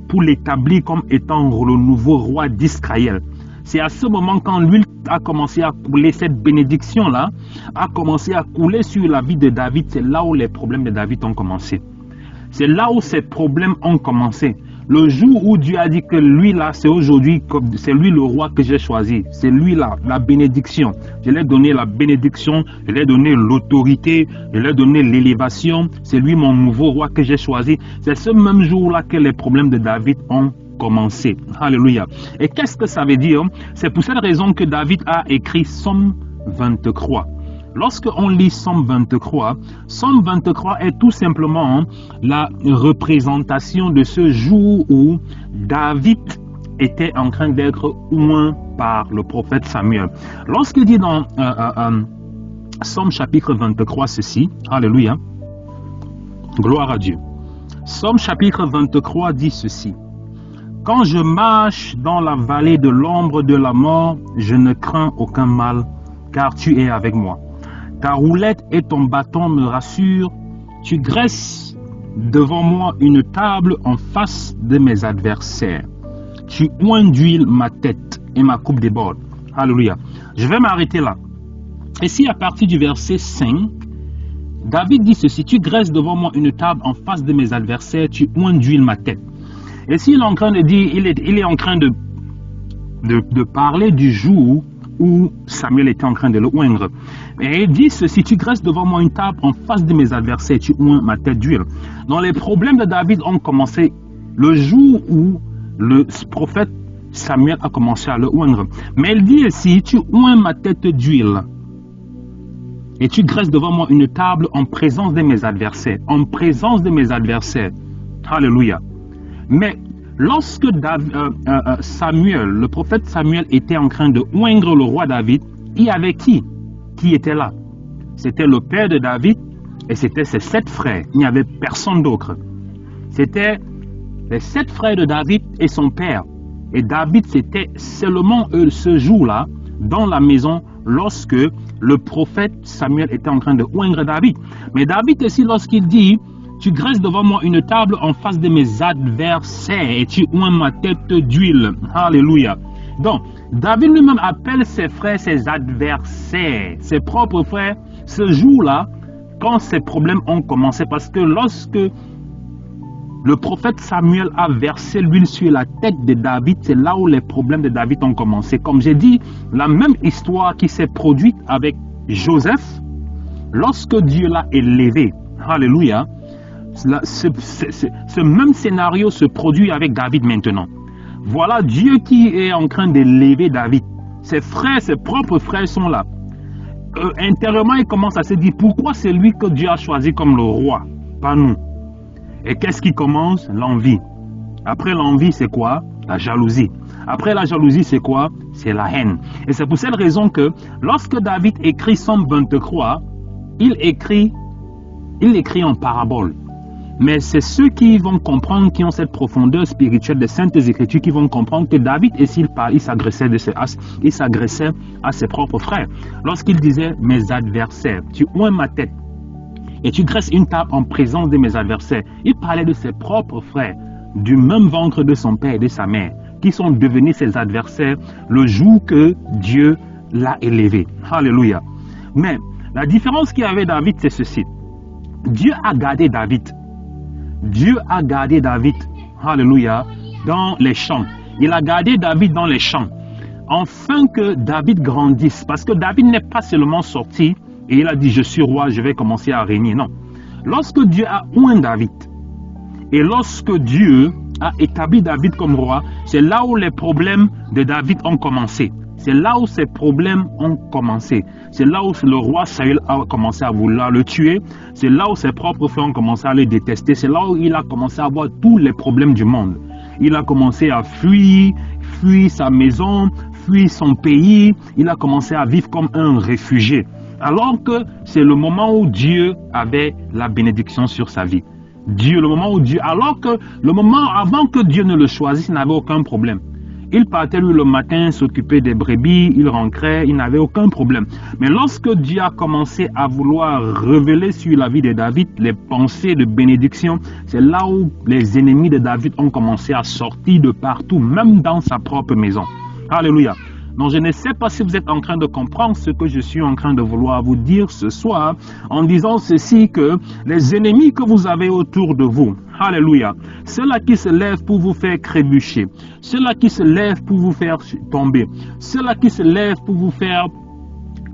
pour l'établir comme étant le nouveau roi d'Israël. C'est à ce moment quand l'huile a commencé à couler, cette bénédiction-là a commencé à couler sur la vie de David. C'est là où les problèmes de David ont commencé. C'est là où ces problèmes ont commencé. Le jour où Dieu a dit que lui là, c'est aujourd'hui, c'est lui le roi que j'ai choisi. C'est lui là, la bénédiction. Je lui ai donné la bénédiction, je lui ai donné l'autorité, je lui ai donné l'élévation. C'est lui mon nouveau roi que j'ai choisi. C'est ce même jour-là que les problèmes de David ont commencé. Alléluia. Et qu'est-ce que ça veut dire? C'est pour cette raison que David a écrit Psaume 23. Lorsque on lit Psaume 23 est tout simplement la représentation de ce jour où David était en train d'être oint par le prophète Samuel. Lorsqu'il dit dans Psaume chapitre 23 ceci, alléluia, gloire à Dieu. Psaume chapitre 23 dit ceci: quand je marche dans la vallée de l'ombre de la mort, je ne crains aucun mal, car tu es avec moi. Ta roulette et ton bâton me rassurent. Tu graisses devant moi une table en face de mes adversaires. Tu oins d'huile ma tête et ma coupe déborde. Alléluia. Je vais m'arrêter là. Et si à partir du verset 5, David dit ceci: tu graisses devant moi une table en face de mes adversaires, tu oins d'huile ma tête. Et s'il est en train de dire, il est en train de parler du jour où Samuel était en train de le oindre. Et il dit ceci: tu graisses devant moi une table en face de mes adversaires, tu oins ma tête d'huile. Donc les problèmes de David ont commencé le jour où le prophète Samuel a commencé à le oindre. Mais il dit ici: tu oins ma tête d'huile et tu graisses devant moi une table en présence de mes adversaires. En présence de mes adversaires. Alléluia. Mais lorsque Samuel, le prophète Samuel était en train de oindre le roi David, il y avait qui était là? C'était le père de David et c'était ses 7 frères. Il n'y avait personne d'autre. C'était les 7 frères de David et son père. Et David, c'était seulement eux ce jour-là dans la maison lorsque le prophète Samuel était en train de oindre David. Mais David ici, lorsqu'il dit: tu graisses devant moi une table en face de mes adversaires et tu oins ma tête d'huile. Alléluia. Donc, David lui-même appelle ses frères ses adversaires, ses propres frères, ce jour-là, quand ces problèmes ont commencé. Parce que lorsque le prophète Samuel a versé l'huile sur la tête de David, c'est là où les problèmes de David ont commencé. Comme j'ai dit, la même histoire qui s'est produite avec Joseph, lorsque Dieu l'a élevé. Alléluia. Ce même scénario se produit avec David maintenant. Voilà Dieu qui est en train d'élever David. Ses frères, ses propres frères sont là. Intérieurement, il commence à se dire: pourquoi c'est lui que Dieu a choisi comme le roi, pas nous? Et qu'est-ce qui commence? L'envie. Après l'envie, c'est quoi? La jalousie. Après la jalousie, c'est quoi? C'est la haine. Et c'est pour cette raison que lorsque David écrit Psaume 23, il écrit en parabole. Mais c'est ceux qui vont comprendre, qui ont cette profondeur spirituelle des Saintes Écritures, qui vont comprendre que David, et s'il parle, il s'agressait à ses propres frères. Lorsqu'il disait: mes adversaires, tu oins ma tête et tu graisses une table en présence de mes adversaires, il parlait de ses propres frères, du même ventre de son père et de sa mère, qui sont devenus ses adversaires le jour que Dieu l'a élevé. Alléluia. Mais la différence qu'il y avait David, c'est ceci: Dieu a gardé David. Dieu a gardé David, alléluia, dans les champs. Il a gardé David dans les champs, afin que David grandisse. Parce que David n'est pas seulement sorti et il a dit: je suis roi, je vais commencer à régner. Non. Lorsque Dieu a oint David, et lorsque Dieu a établi David comme roi, c'est là où les problèmes de David ont commencé. C'est là où ces problèmes ont commencé. C'est là où le roi Saül a commencé à vouloir le tuer. C'est là où ses propres frères ont commencé à le détester. C'est là où il a commencé à avoir tous les problèmes du monde. Il a commencé à fuir sa maison, fuir son pays. Il a commencé à vivre comme un réfugié. Alors que c'est le moment où Dieu avait la bénédiction sur sa vie. Alors que le moment avant que Dieu ne le choisisse, il n'avait aucun problème. Il partait lui le matin s'occuper des brebis, il rentrait, il n'avait aucun problème. Mais lorsque Dieu a commencé à vouloir révéler sur la vie de David les pensées de bénédiction, c'est là où les ennemis de David ont commencé à sortir de partout, même dans sa propre maison. Alléluia. Donc je ne sais pas si vous êtes en train de comprendre ce que je suis en train de vouloir vous dire ce soir en disant ceci, que les ennemis que vous avez autour de vous, alléluia, ceux-là qui se lèvent pour vous faire trébucher, ceux-là qui se lèvent pour vous faire tomber, ceux-là qui se lèvent pour vous faire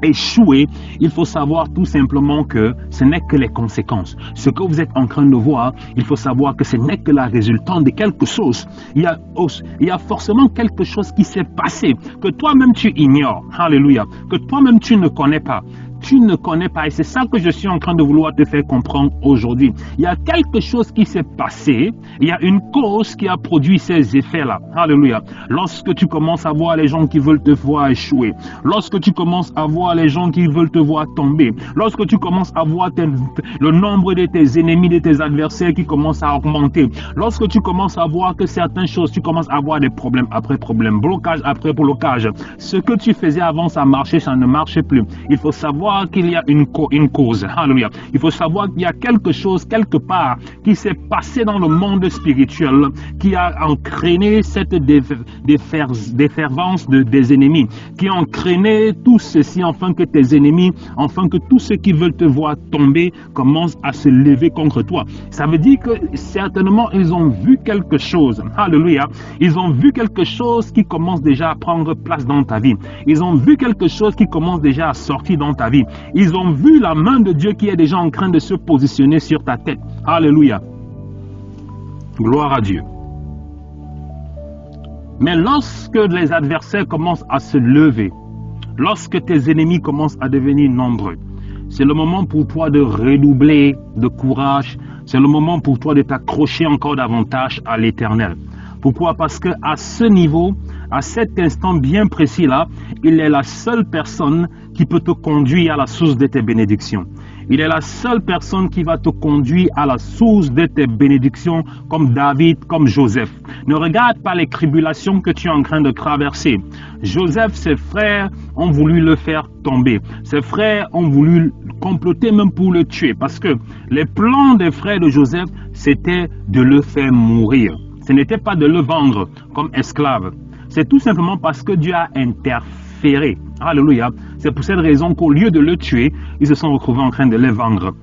échouer, il faut savoir tout simplement que ce n'est que les conséquences. Ce que vous êtes en train de voir, il faut savoir que ce n'est que la résultante de quelque chose. Il y a forcément quelque chose qui s'est passé, que toi-même tu ignores, alléluia, que toi-même tu ne connais pas. Tu ne connais pas, et c'est ça que je suis en train de vouloir te faire comprendre aujourd'hui. Il y a quelque chose qui s'est passé, il y a une cause qui a produit ces effets-là. Alléluia. Lorsque tu commences à voir les gens qui veulent te voir échouer, lorsque tu commences à voir les gens qui veulent te voir tomber, lorsque tu commences à voir le nombre de tes ennemis, de tes adversaires qui commence à augmenter, lorsque tu commences à voir que certaines choses, tu commences à avoir des problèmes après problèmes, blocage après blocage, ce que tu faisais avant, ça marchait, ça ne marchait plus. Il faut savoir qu'il y a une cause. Alléluia. Il faut savoir qu'il y a quelque chose, quelque part, qui s'est passé dans le monde spirituel, qui a entraîné cette défervence des ennemis, qui a entraîné tout ceci, afin que tes ennemis, afin que tous ceux qui veulent te voir tomber commencent à se lever contre toi. Ça veut dire que certainement, ils ont vu quelque chose. Alléluia. Ils ont vu quelque chose qui commence déjà à prendre place dans ta vie. Ils ont vu quelque chose qui commence déjà à sortir dans ta vie. Ils ont vu la main de Dieu qui est déjà en train de se positionner sur ta tête. Alléluia. Gloire à Dieu. Mais lorsque les adversaires commencent à se lever, lorsque tes ennemis commencent à devenir nombreux, c'est le moment pour toi de redoubler de courage. C'est le moment pour toi de t'accrocher encore davantage à l'Éternel. Pourquoi? Parce que à ce niveau, à cet instant bien précis là, il est la seule personne qui peut te conduire à la source de tes bénédictions. Il est la seule personne qui va te conduire à la source de tes bénédictions, comme David, comme Joseph. Ne regarde pas les tribulations que tu es en train de traverser. Joseph, ses frères ont voulu le faire tomber. Ses frères ont voulu comploter même pour le tuer, parce que les plans des frères de Joseph, c'était de le faire mourir. Ce n'était pas de le vendre comme esclave. C'est tout simplement parce que Dieu a interféré. Alléluia. C'est pour cette raison qu'au lieu de le tuer, ils se sont retrouvés en train de le vendre.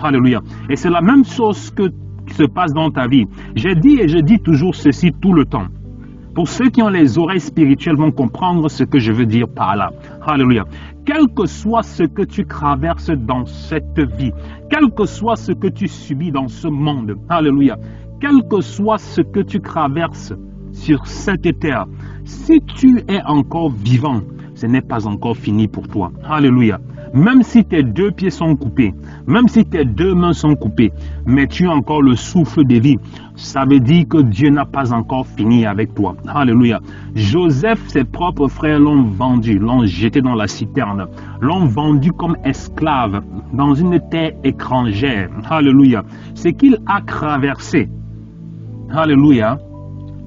Alléluia. Et c'est la même chose qui se passe dans ta vie. J'ai dit et je dis toujours ceci tout le temps. Pour ceux qui ont les oreilles spirituelles vont comprendre ce que je veux dire par là. Alléluia. Quel que soit ce que tu traverses dans cette vie, quel que soit ce que tu subis dans ce monde, alléluia, quel que soit ce que tu traverses sur cette terre, si tu es encore vivant, ce n'est pas encore fini pour toi. Alléluia. Même si tes 2 pieds sont coupés, même si tes 2 mains sont coupées, mais tu as encore le souffle de vie, ça veut dire que Dieu n'a pas encore fini avec toi. Alléluia. Joseph, ses propres frères l'ont vendu, l'ont jeté dans la citerne, l'ont vendu comme esclave dans une terre étrangère. Alléluia. Ce qu'il a traversé. Alléluia.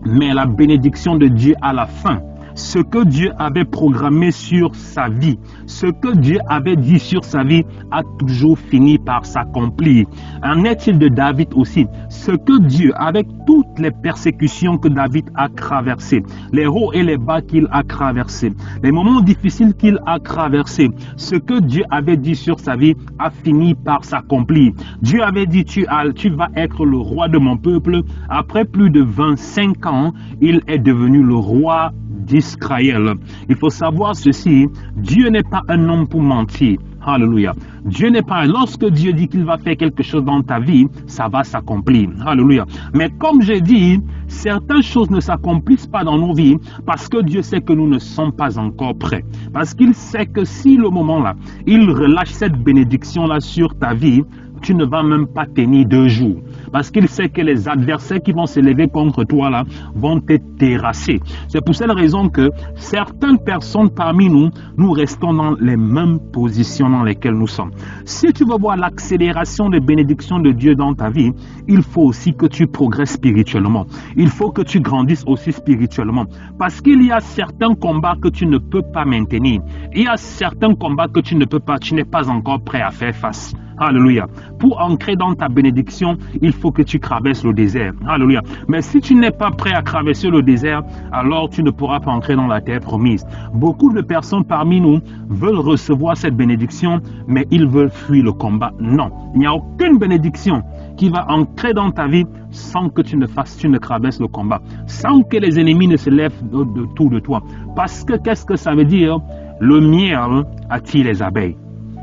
Mais la bénédiction de Dieu à la fin, ce que Dieu avait programmé sur sa vie, ce que Dieu avait dit sur sa vie a toujours fini par s'accomplir. En est-il de David aussi? Ce que Dieu, avec toutes les persécutions que David a traversées, les hauts et les bas qu'il a traversés, les moments difficiles qu'il a traversés, ce que Dieu avait dit sur sa vie a fini par s'accomplir. Dieu avait dit, tu vas être le roi de mon peuple. Après plus de 25 ans, il est devenu le roi d'Israël. Il faut savoir ceci, Dieu n'est pas un homme pour mentir. Alléluia. Dieu n'est pas, lorsque Dieu dit qu'il va faire quelque chose dans ta vie, ça va s'accomplir. Alléluia. Mais comme j'ai dit, certaines choses ne s'accomplissent pas dans nos vies parce que Dieu sait que nous ne sommes pas encore prêts. Parce qu'il sait que si le moment là, il relâche cette bénédiction là sur ta vie, tu ne vas même pas tenir 2 jours. Parce qu'il sait que les adversaires qui vont se lever contre toi là vont te terrasser. C'est pour cette raison que certaines personnes parmi nous, nous restons dans les mêmes positions dans lesquelles nous sommes. Si tu veux voir l'accélération des bénédictions de Dieu dans ta vie, il faut aussi que tu progresses spirituellement. Il faut que tu grandisses aussi spirituellement. Parce qu'il y a certains combats que tu ne peux pas maintenir. Il y a certains combats que tu n'es pas encore prêt à faire face. Alléluia. Pour entrer dans ta bénédiction, il faut que tu traverses le désert. Alléluia. Mais si tu n'es pas prêt à traverser le désert, alors tu ne pourras pas entrer dans la terre promise. Beaucoup de personnes parmi nous veulent recevoir cette bénédiction, mais ils veulent fuir le combat. Non, il n'y a aucune bénédiction qui va entrer dans ta vie sans que tu ne traverses le combat, sans que les ennemis ne se lèvent autour de toi. Parce que qu'est-ce que ça veut dire? Le miel attire les abeilles.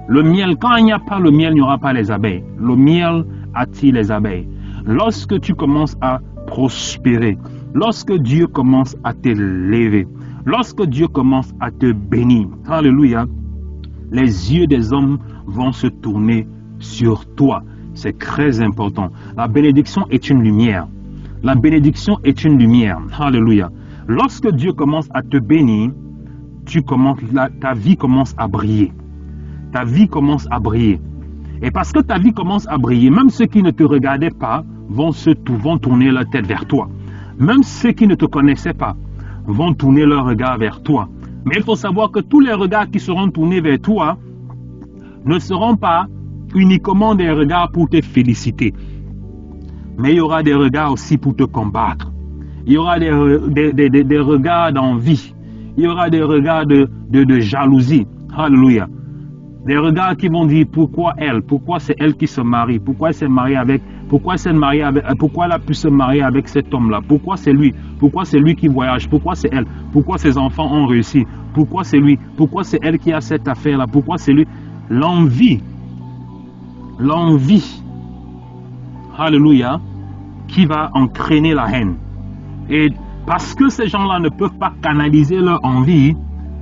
Le miel, quand il n'y a pas le miel, il n'y aura pas les abeilles. Le miel attire les abeilles. Lorsque tu commences à prospérer, lorsque Dieu commence à te lever, lorsque Dieu commence à te bénir, alléluia, les yeux des hommes vont se tourner sur toi. C'est très important. La bénédiction est une lumière. La bénédiction est une lumière. Alléluia. Lorsque Dieu commence à te bénir, ta vie commence à briller. Ta vie commence à briller. Et parce que ta vie commence à briller, même ceux qui ne te regardaient pas vont tourner leur tête vers toi. Même ceux qui ne te connaissaient pas vont tourner leur regard vers toi. Mais il faut savoir que tous les regards qui seront tournés vers toi ne seront pas uniquement des regards pour te féliciter. Mais il y aura des regards aussi pour te combattre. Il y aura des regards d'envie. Il y aura des regards de jalousie. Alléluia. Des regards qui vont dire pourquoi elle, pourquoi c'est elle qui se marie, pourquoi elle s'est mariée avec, pourquoi elle a pu se marier avec cet homme-là, pourquoi c'est lui qui voyage, pourquoi c'est elle, pourquoi ses enfants ont réussi, pourquoi c'est lui, pourquoi c'est elle qui a cette affaire-là, pourquoi c'est lui. L'envie, alléluia, qui va entraîner la haine. Et parce que ces gens-là ne peuvent pas canaliser leur envie,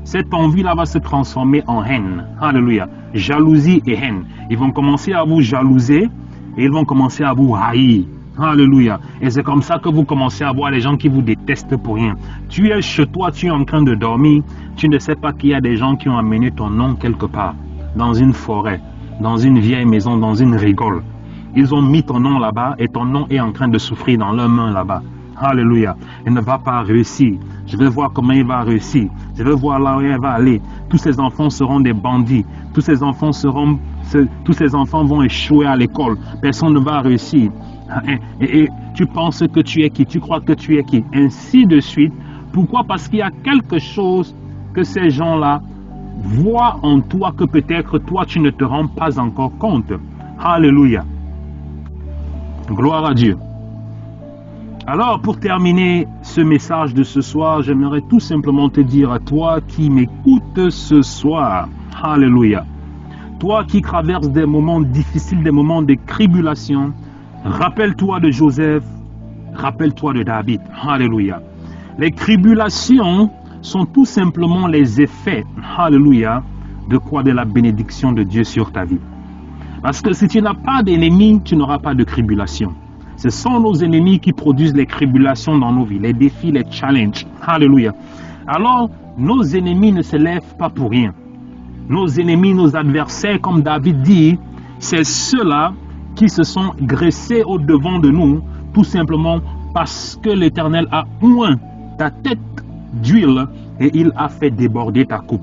cette envie-là va se transformer en haine. Alléluia. Jalousie et haine. Ils vont commencer à vous jalouser et ils vont commencer à vous haïr. Alléluia. Et c'est comme ça que vous commencez à voir les gens qui vous détestent pour rien. Tu es chez toi, tu es en train de dormir. Tu ne sais pas qu'il y a des gens qui ont amené ton nom quelque part. Dans une forêt, dans une vieille maison, dans une rigole. Ils ont mis ton nom là-bas et ton nom est en train de souffrir dans leurs mains là-bas. Alléluia. Il ne va pas réussir. Je vais voir comment il va réussir. Je vais voir là où il va aller. Tous ces enfants seront des bandits. Tous ces enfants vont échouer à l'école. Personne ne va réussir. Et tu penses que tu es qui? Tu crois que tu es qui? Ainsi de suite. Pourquoi? Parce qu'il y a quelque chose que ces gens-là voient en toi que peut-être toi tu ne te rends pas encore compte. Alléluia. Gloire à Dieu. Alors, pour terminer ce message de ce soir, j'aimerais tout simplement te dire à toi qui m'écoutes ce soir, alléluia, toi qui traverses des moments difficiles, des moments de tribulation, rappelle-toi de Joseph, rappelle-toi de David, alléluia. Les tribulations sont tout simplement les effets, alléluia, de quoi? De la bénédiction de Dieu sur ta vie. Parce que si tu n'as pas d'ennemis, tu n'auras pas de tribulation. Ce sont nos ennemis qui produisent les tribulations dans nos vies, les défis, les challenges. Alléluia. Alors, nos ennemis ne se lèvent pas pour rien. Nos ennemis, nos adversaires, comme David dit, c'est ceux-là qui se sont dressés au-devant de nous, tout simplement parce que l'Éternel a oint ta tête d'huile et il a fait déborder ta coupe.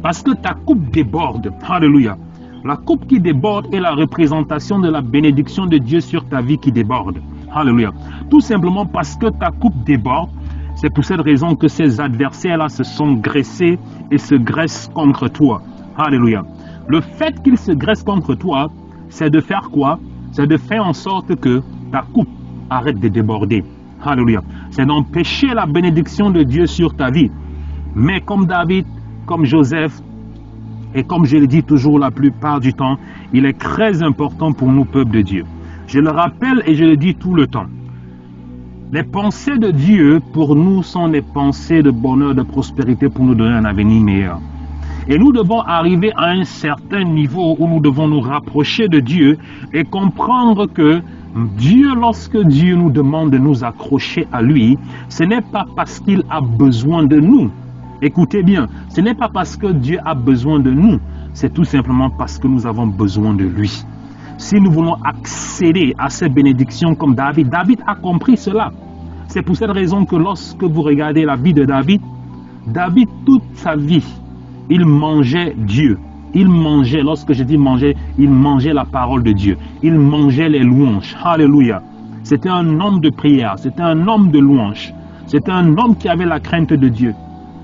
Parce que ta coupe déborde. Alléluia. La coupe qui déborde est la représentation de la bénédiction de Dieu sur ta vie qui déborde. Alléluia. Tout simplement parce que ta coupe déborde, c'est pour cette raison que ces adversaires-là se sont graissés et se graissent contre toi. Alléluia. Le fait qu'ils se graissent contre toi, c'est de faire quoi? C'est de faire en sorte que ta coupe arrête de déborder. Alléluia. C'est d'empêcher la bénédiction de Dieu sur ta vie. Mais comme David, comme Joseph, et comme je le dis toujours la plupart du temps, il est très important pour nous, peuple de Dieu. Je le rappelle et je le dis tout le temps. Les pensées de Dieu pour nous sont des pensées de bonheur, de prospérité pour nous donner un avenir meilleur. Et nous devons arriver à un certain niveau où nous devons nous rapprocher de Dieu et comprendre que Dieu, lorsque Dieu nous demande de nous accrocher à lui, ce n'est pas parce qu'il a besoin de nous. Écoutez bien, ce n'est pas parce que Dieu a besoin de nous, c'est tout simplement parce que nous avons besoin de lui. Si nous voulons accéder à ces bénédictions comme David, David a compris cela. C'est pour cette raison que lorsque vous regardez la vie de David, David, toute sa vie, il mangeait Dieu. Il mangeait, lorsque je dis manger, il mangeait la parole de Dieu. Il mangeait les louanges. Alléluia. C'était un homme de prière, c'était un homme de louange. C'était un homme qui avait la crainte de Dieu.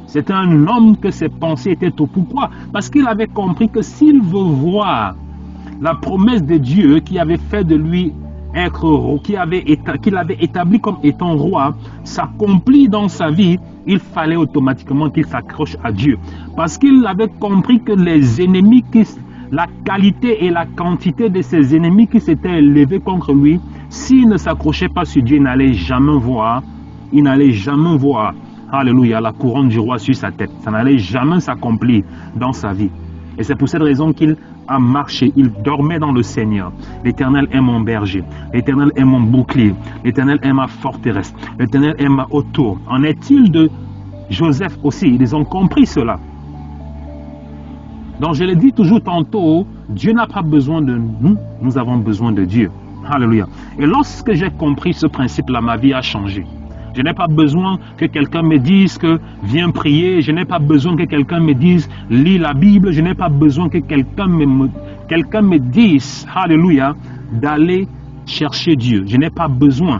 C'était un homme que ses pensées étaient tout. Pourquoi? Parce qu'il avait compris que s'il veut voir la promesse de Dieu qui avait fait de lui qu'il avait établi comme étant roi, s'accomplit dans sa vie, il fallait automatiquement qu'il s'accroche à Dieu. Parce qu'il avait compris que les ennemis, la qualité et la quantité de ces ennemis qui s'étaient élevés contre lui, s'il ne s'accrochait pas sur Dieu, il n'allait jamais voir. Il n'allait jamais voir, alléluia, la couronne du roi sur sa tête. Ça n'allait jamais s'accomplir dans sa vie. Et c'est pour cette raison qu'il a marché, il dormait dans le Seigneur. L'Éternel est mon berger, l'Éternel est mon bouclier, l'Éternel est ma forteresse, l'Éternel est ma haute tour. En est-il de Joseph aussi? Ils ont compris cela. Donc je l'ai dit toujours tantôt, Dieu n'a pas besoin de nous, nous avons besoin de Dieu. Alléluia. Et lorsque j'ai compris ce principe-là, ma vie a changé. Je n'ai pas besoin que quelqu'un me dise que viens prier. Je n'ai pas besoin que quelqu'un me dise lis la Bible. Je n'ai pas besoin que quelqu'un me dise, alléluia, d'aller chercher Dieu. Je n'ai pas besoin.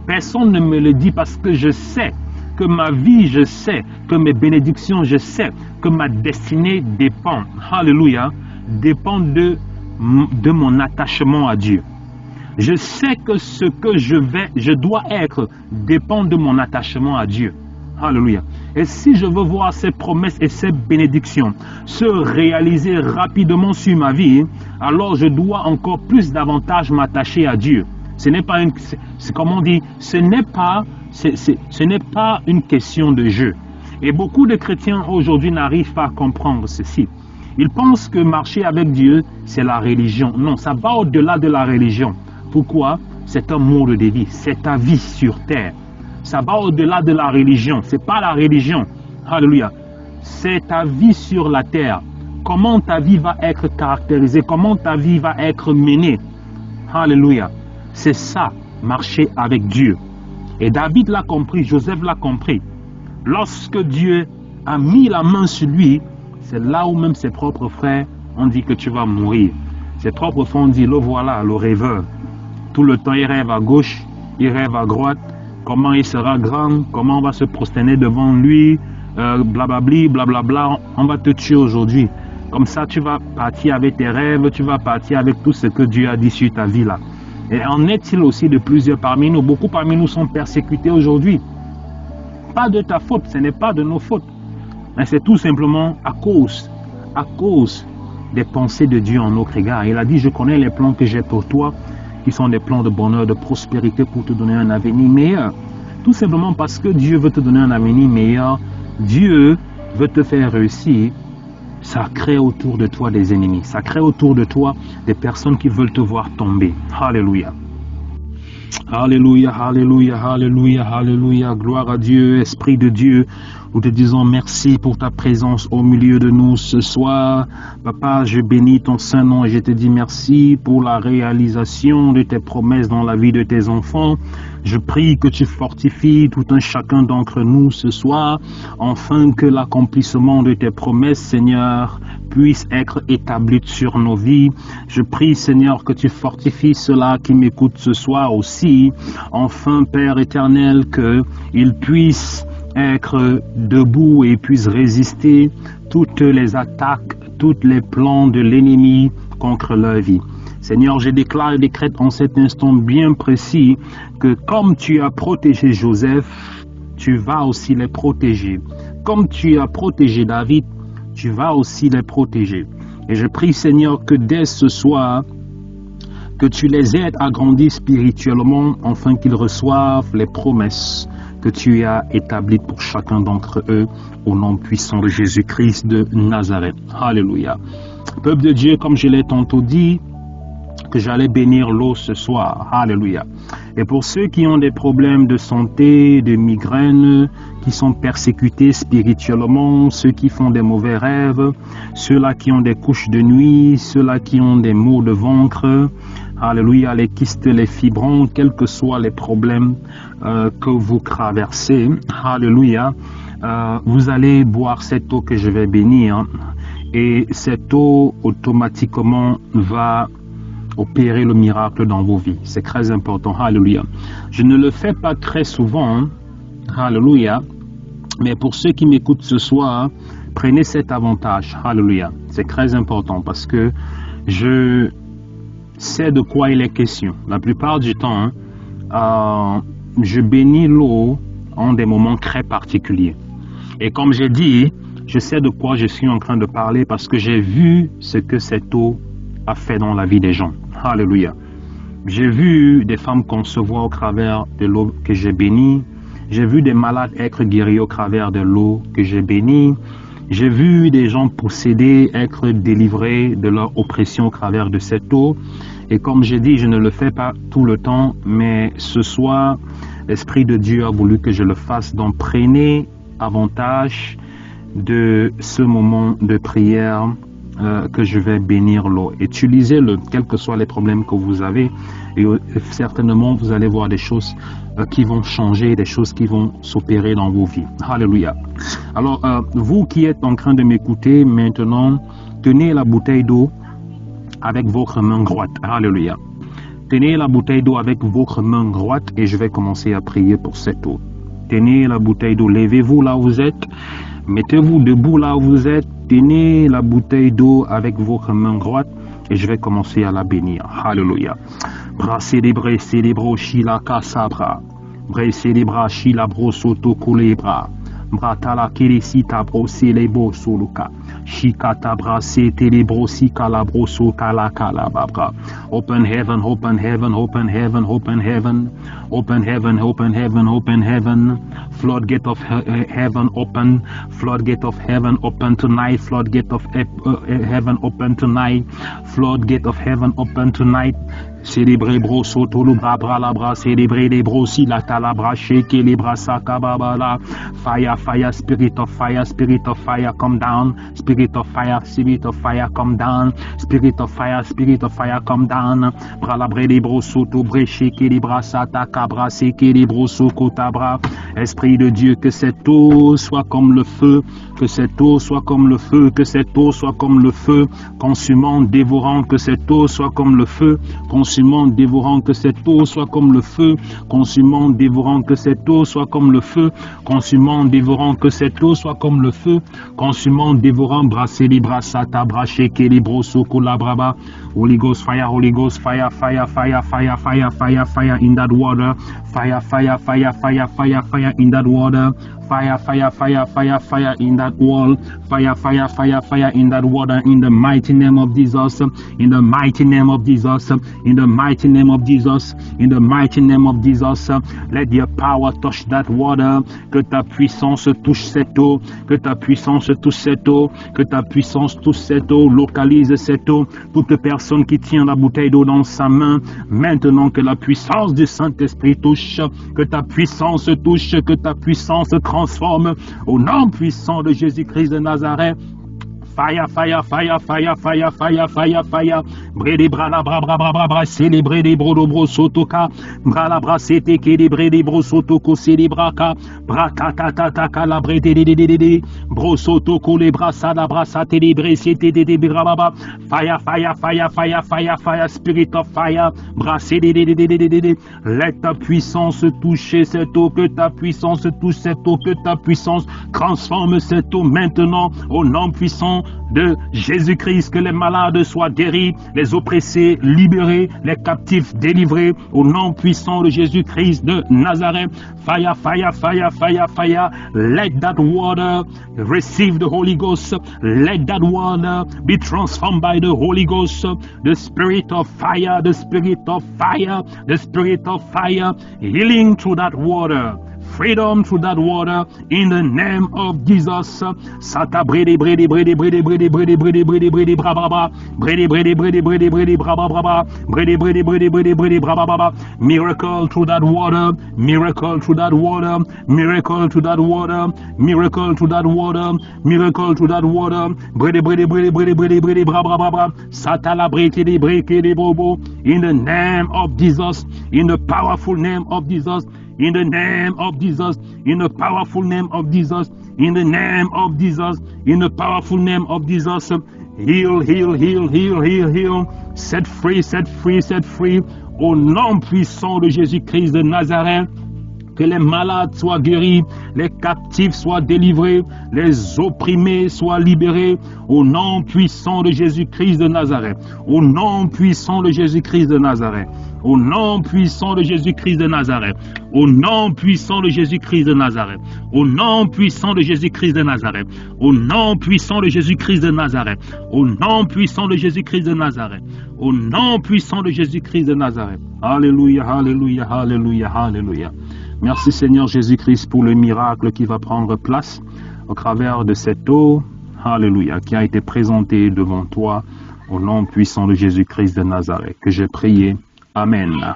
Personne ne me le dit parce que je sais que ma vie, je sais que mes bénédictions, je sais que ma destinée dépend, alléluia, dépend de mon attachement à Dieu. Je sais que ce que je dois être dépend de mon attachement à Dieu. Alléluia. Et si je veux voir ces promesses et ces bénédictions se réaliser rapidement sur ma vie, alors je dois encore plus davantage m'attacher à Dieu. Ce n'est pas comme on dit, ce n'est pas une question de jeu. Et beaucoup de chrétiens aujourd'hui n'arrivent pas à comprendre ceci. Ils pensent que marcher avec Dieu, c'est la religion. Non, ça va au-delà de la religion. Pourquoi? C'est un mode de vie, c'est ta vie sur terre. Ça va au-delà de la religion, ce n'est pas la religion. Alléluia. C'est ta vie sur la terre. Comment ta vie va être caractérisée, comment ta vie va être menée. Alléluia. C'est ça, marcher avec Dieu. Et David l'a compris, Joseph l'a compris. Lorsque Dieu a mis la main sur lui, c'est là où même ses propres frères ont dit que tu vas mourir. Ses propres frères ont dit, le voilà, le rêveur. Tout le temps, il rêve à gauche, il rêve à droite. Comment il sera grand, comment on va se prosterner devant lui, blablabli, blablabla. On va te tuer aujourd'hui. Comme ça, tu vas partir avec tes rêves, tu vas partir avec tout ce que Dieu a dit sur ta vie là. Et en est-il aussi de plusieurs parmi nous? Beaucoup parmi nous sont persécutés aujourd'hui. Pas de ta faute, ce n'est pas de nos fautes. Mais c'est tout simplement à cause des pensées de Dieu en notre égard. Il a dit, je connais les plans que j'ai pour toi, qui sont des plans de bonheur, de prospérité pour te donner un avenir meilleur. Tout simplement parce que Dieu veut te donner un avenir meilleur, Dieu veut te faire réussir, ça crée autour de toi des ennemis, ça crée autour de toi des personnes qui veulent te voir tomber. Alléluia. Alléluia, alléluia, alléluia, alléluia. Gloire à Dieu, Esprit de Dieu. Nous te disons merci pour ta présence au milieu de nous ce soir. Papa, je bénis ton saint nom et je te dis merci pour la réalisation de tes promesses dans la vie de tes enfants. Je prie que tu fortifies tout un chacun d'entre nous ce soir, afin que l'accomplissement de tes promesses, Seigneur, puisse être établi sur nos vies. Je prie, Seigneur, que tu fortifies ceux-là qui m'écoutent ce soir aussi, enfin, Père éternel, qu'ils puissent être debout et puissent résister toutes les attaques, tous les plans de l'ennemi contre leur vie. Seigneur, je déclare et décrète en cet instant bien précis que comme tu as protégé Joseph, tu vas aussi les protéger. Comme tu as protégé David, tu vas aussi les protéger. Et je prie, Seigneur, que dès ce soir, que tu les aides à grandir spirituellement, afin qu'ils reçoivent les promesses que tu as établies pour chacun d'entre eux, au nom puissant de Jésus-Christ de Nazareth. Alléluia. Peuple de Dieu, comme je l'ai tantôt dit, que j'allais bénir l'eau ce soir. Alléluia. Et pour ceux qui ont des problèmes de santé, de migraines, qui sont persécutés spirituellement, ceux qui font des mauvais rêves, ceux-là qui ont des couches de nuit, ceux-là qui ont des maux de ventre, alléluia, les kystes, les fibromes, quels que soient les problèmes que vous traversez, alléluia, vous allez boire cette eau que je vais bénir. et cette eau automatiquement va opérer le miracle dans vos vies. C'est très important. Alléluia. Je ne le fais pas très souvent. Alléluia. Mais pour ceux qui m'écoutent ce soir, prenez cet avantage. Alléluia. C'est très important parce que je sais de quoi il est question. La plupart du temps, je bénis l'eau en des moments très particuliers. Et comme j'ai dit, je sais de quoi je suis en train de parler parce que j'ai vu ce que cette eau a fait dans la vie des gens. Alléluia. J'ai vu des femmes concevoir au travers de l'eau que j'ai bénie. J'ai vu des malades être guéris au travers de l'eau que j'ai bénie. J'ai vu des gens possédés être délivrés de leur oppression au travers de cette eau. Et comme j'ai dit, je ne le fais pas tout le temps, mais ce soir, l'Esprit de Dieu a voulu que je le fasse. Donc prenez avantage de ce moment de prière que je vais bénir l'eau. Utilisez-le, quels que soient les problèmes que vous avez, et certainement vous allez voir des choses qui vont changer, des choses qui vont s'opérer dans vos vies. Alléluia. Alors, vous qui êtes en train de m'écouter maintenant, tenez la bouteille d'eau avec votre main droite. Alléluia. Tenez la bouteille d'eau avec votre main droite et je vais commencer à prier pour cette eau. Tenez la bouteille d'eau, levez-vous là où vous êtes, mettez-vous debout là où vous êtes, tenez la bouteille d'eau avec votre main droite et je vais commencer à la bénir. Alléluia. Bra célébré, célébro, chila, kasabra. Bre célébra, chila, bro, soto, kulebra. Bratala, kirisita, bro, célébro, soluka. Shikata, bra, célébro, sikala, bro, sotala, kalababra. Open heaven, open heaven, open heaven, open heaven. Open heaven, open heaven, open heaven. Floodgate of heaven open. Floodgate of heaven open tonight. Floodgate of heaven open tonight. Floodgate of heaven open tonight. Célébrez bro soto le bras bras la bras, célébrez les bros si la talabra shake les bras sakababala. Fire, fire, spirit of fire, come down. Spirit of fire, come down. Spirit of fire, come down. Bras la bre les bros soto bre shake les bras satakabra shake les bros soko tabra. Esprit de Dieu, que cette eau soit comme le feu, que cette eau soit comme le feu, que cette eau soit comme le feu, consumant, dévorant, que cette eau soit comme le feu, consumant, dévorant, que cette eau soit comme le feu, consumant, dévorant, que cette eau soit comme le feu, consumant, dévorant, que cette eau soit comme le feu, consumant, dévorant, brasser les bras, sata, bracher, les bros, soko, la braba, Holy Ghost fire, Holy Ghost fire, fire, fire, fire, fire, fire, fire in that water, fire, fire, fire, fire, fire, fire in that water. Fire, fire, fire, fire, fire in that wall. Fire, fire, fire, fire in that water. In the mighty name of Jesus. In the mighty name of Jesus. In the mighty name of Jesus. In the mighty name of Jesus. Let your power touch that water. Que ta puissance touche cette eau. Que ta puissance touche cette eau. Que ta puissance touche cette eau. Localise cette eau. Toute personne qui tient la bouteille d'eau dans sa main. Maintenant que la puissance du Saint-Esprit touche. Que ta puissance touche. Que ta puissance transforme au nom puissant de Jésus-Christ de Nazareth. Fire, fire, fire, fire, fire, fire, fire, fire. Brede brala bra bra bra bra bra célébrer des bro bro sotoka. Brala bra c'était célébrer des bro sotoko célébraka. Bra ta ta ta ta ka la brede de de. Bro sotoko les bras ça la bra ça célébrer c'était de bra bra. Fire, fire, fire, fire, fire, fire, spirit of fire. Bra c'est de. Let ta puissance toucher cette eau, que ta puissance touche cette eau, que ta puissance transforme cette eau maintenant au nom puissant de Jésus-Christ, que les malades soient guéris, les oppressés libérés, les captifs délivrés au nom puissant de Jésus-Christ de Nazareth. Fire, fire, fire, fire, fire. Let that water receive the Holy Ghost. Let that water be transformed by the Holy Ghost. The spirit of fire, the spirit of fire, the spirit of fire, healing through that water. Freedom through that water in the name of Jesus. Sata brede brede brede brede brede brede brede brede brede bra bra bra brede brede brede brede brede bra bra bra brede brede brede brede brede bra bra bra. Miracle through that water, miracle through that water, miracle through that water, miracle through that water, miracle through that water. Brede brede brede brede brede brede bra bra bra bra. Sata la breke de bobo. In the name of Jesus, in the powerful name of Jesus. In the name of Jesus, in the powerful name of Jesus, in the name of Jesus, in the powerful name of Jesus. Heal, heal, heal, heal, heal, heal. Set free, set free, set free. Au nom puissant de Jésus-Christ de Nazareth, que les malades soient guéris, les captifs soient délivrés, les opprimés soient libérés, au nom puissant de Jésus-Christ de Nazareth, au nom puissant de Jésus-Christ de Nazareth, au nom puissant de Jésus-Christ de Nazareth, au nom puissant de Jésus-Christ de Nazareth, au nom puissant de Jésus-Christ de Nazareth, au nom puissant de Jésus-Christ de Nazareth, au nom puissant de Jésus-Christ de Nazareth, au nom puissant de Jésus-Christ de Nazareth. Alléluia, alléluia, alléluia, alléluia. Merci Seigneur Jésus-Christ pour le miracle qui va prendre place au travers de cette eau, alléluia, qui a été présentée devant toi au nom puissant de Jésus-Christ de Nazareth, que j'ai prié. Amen.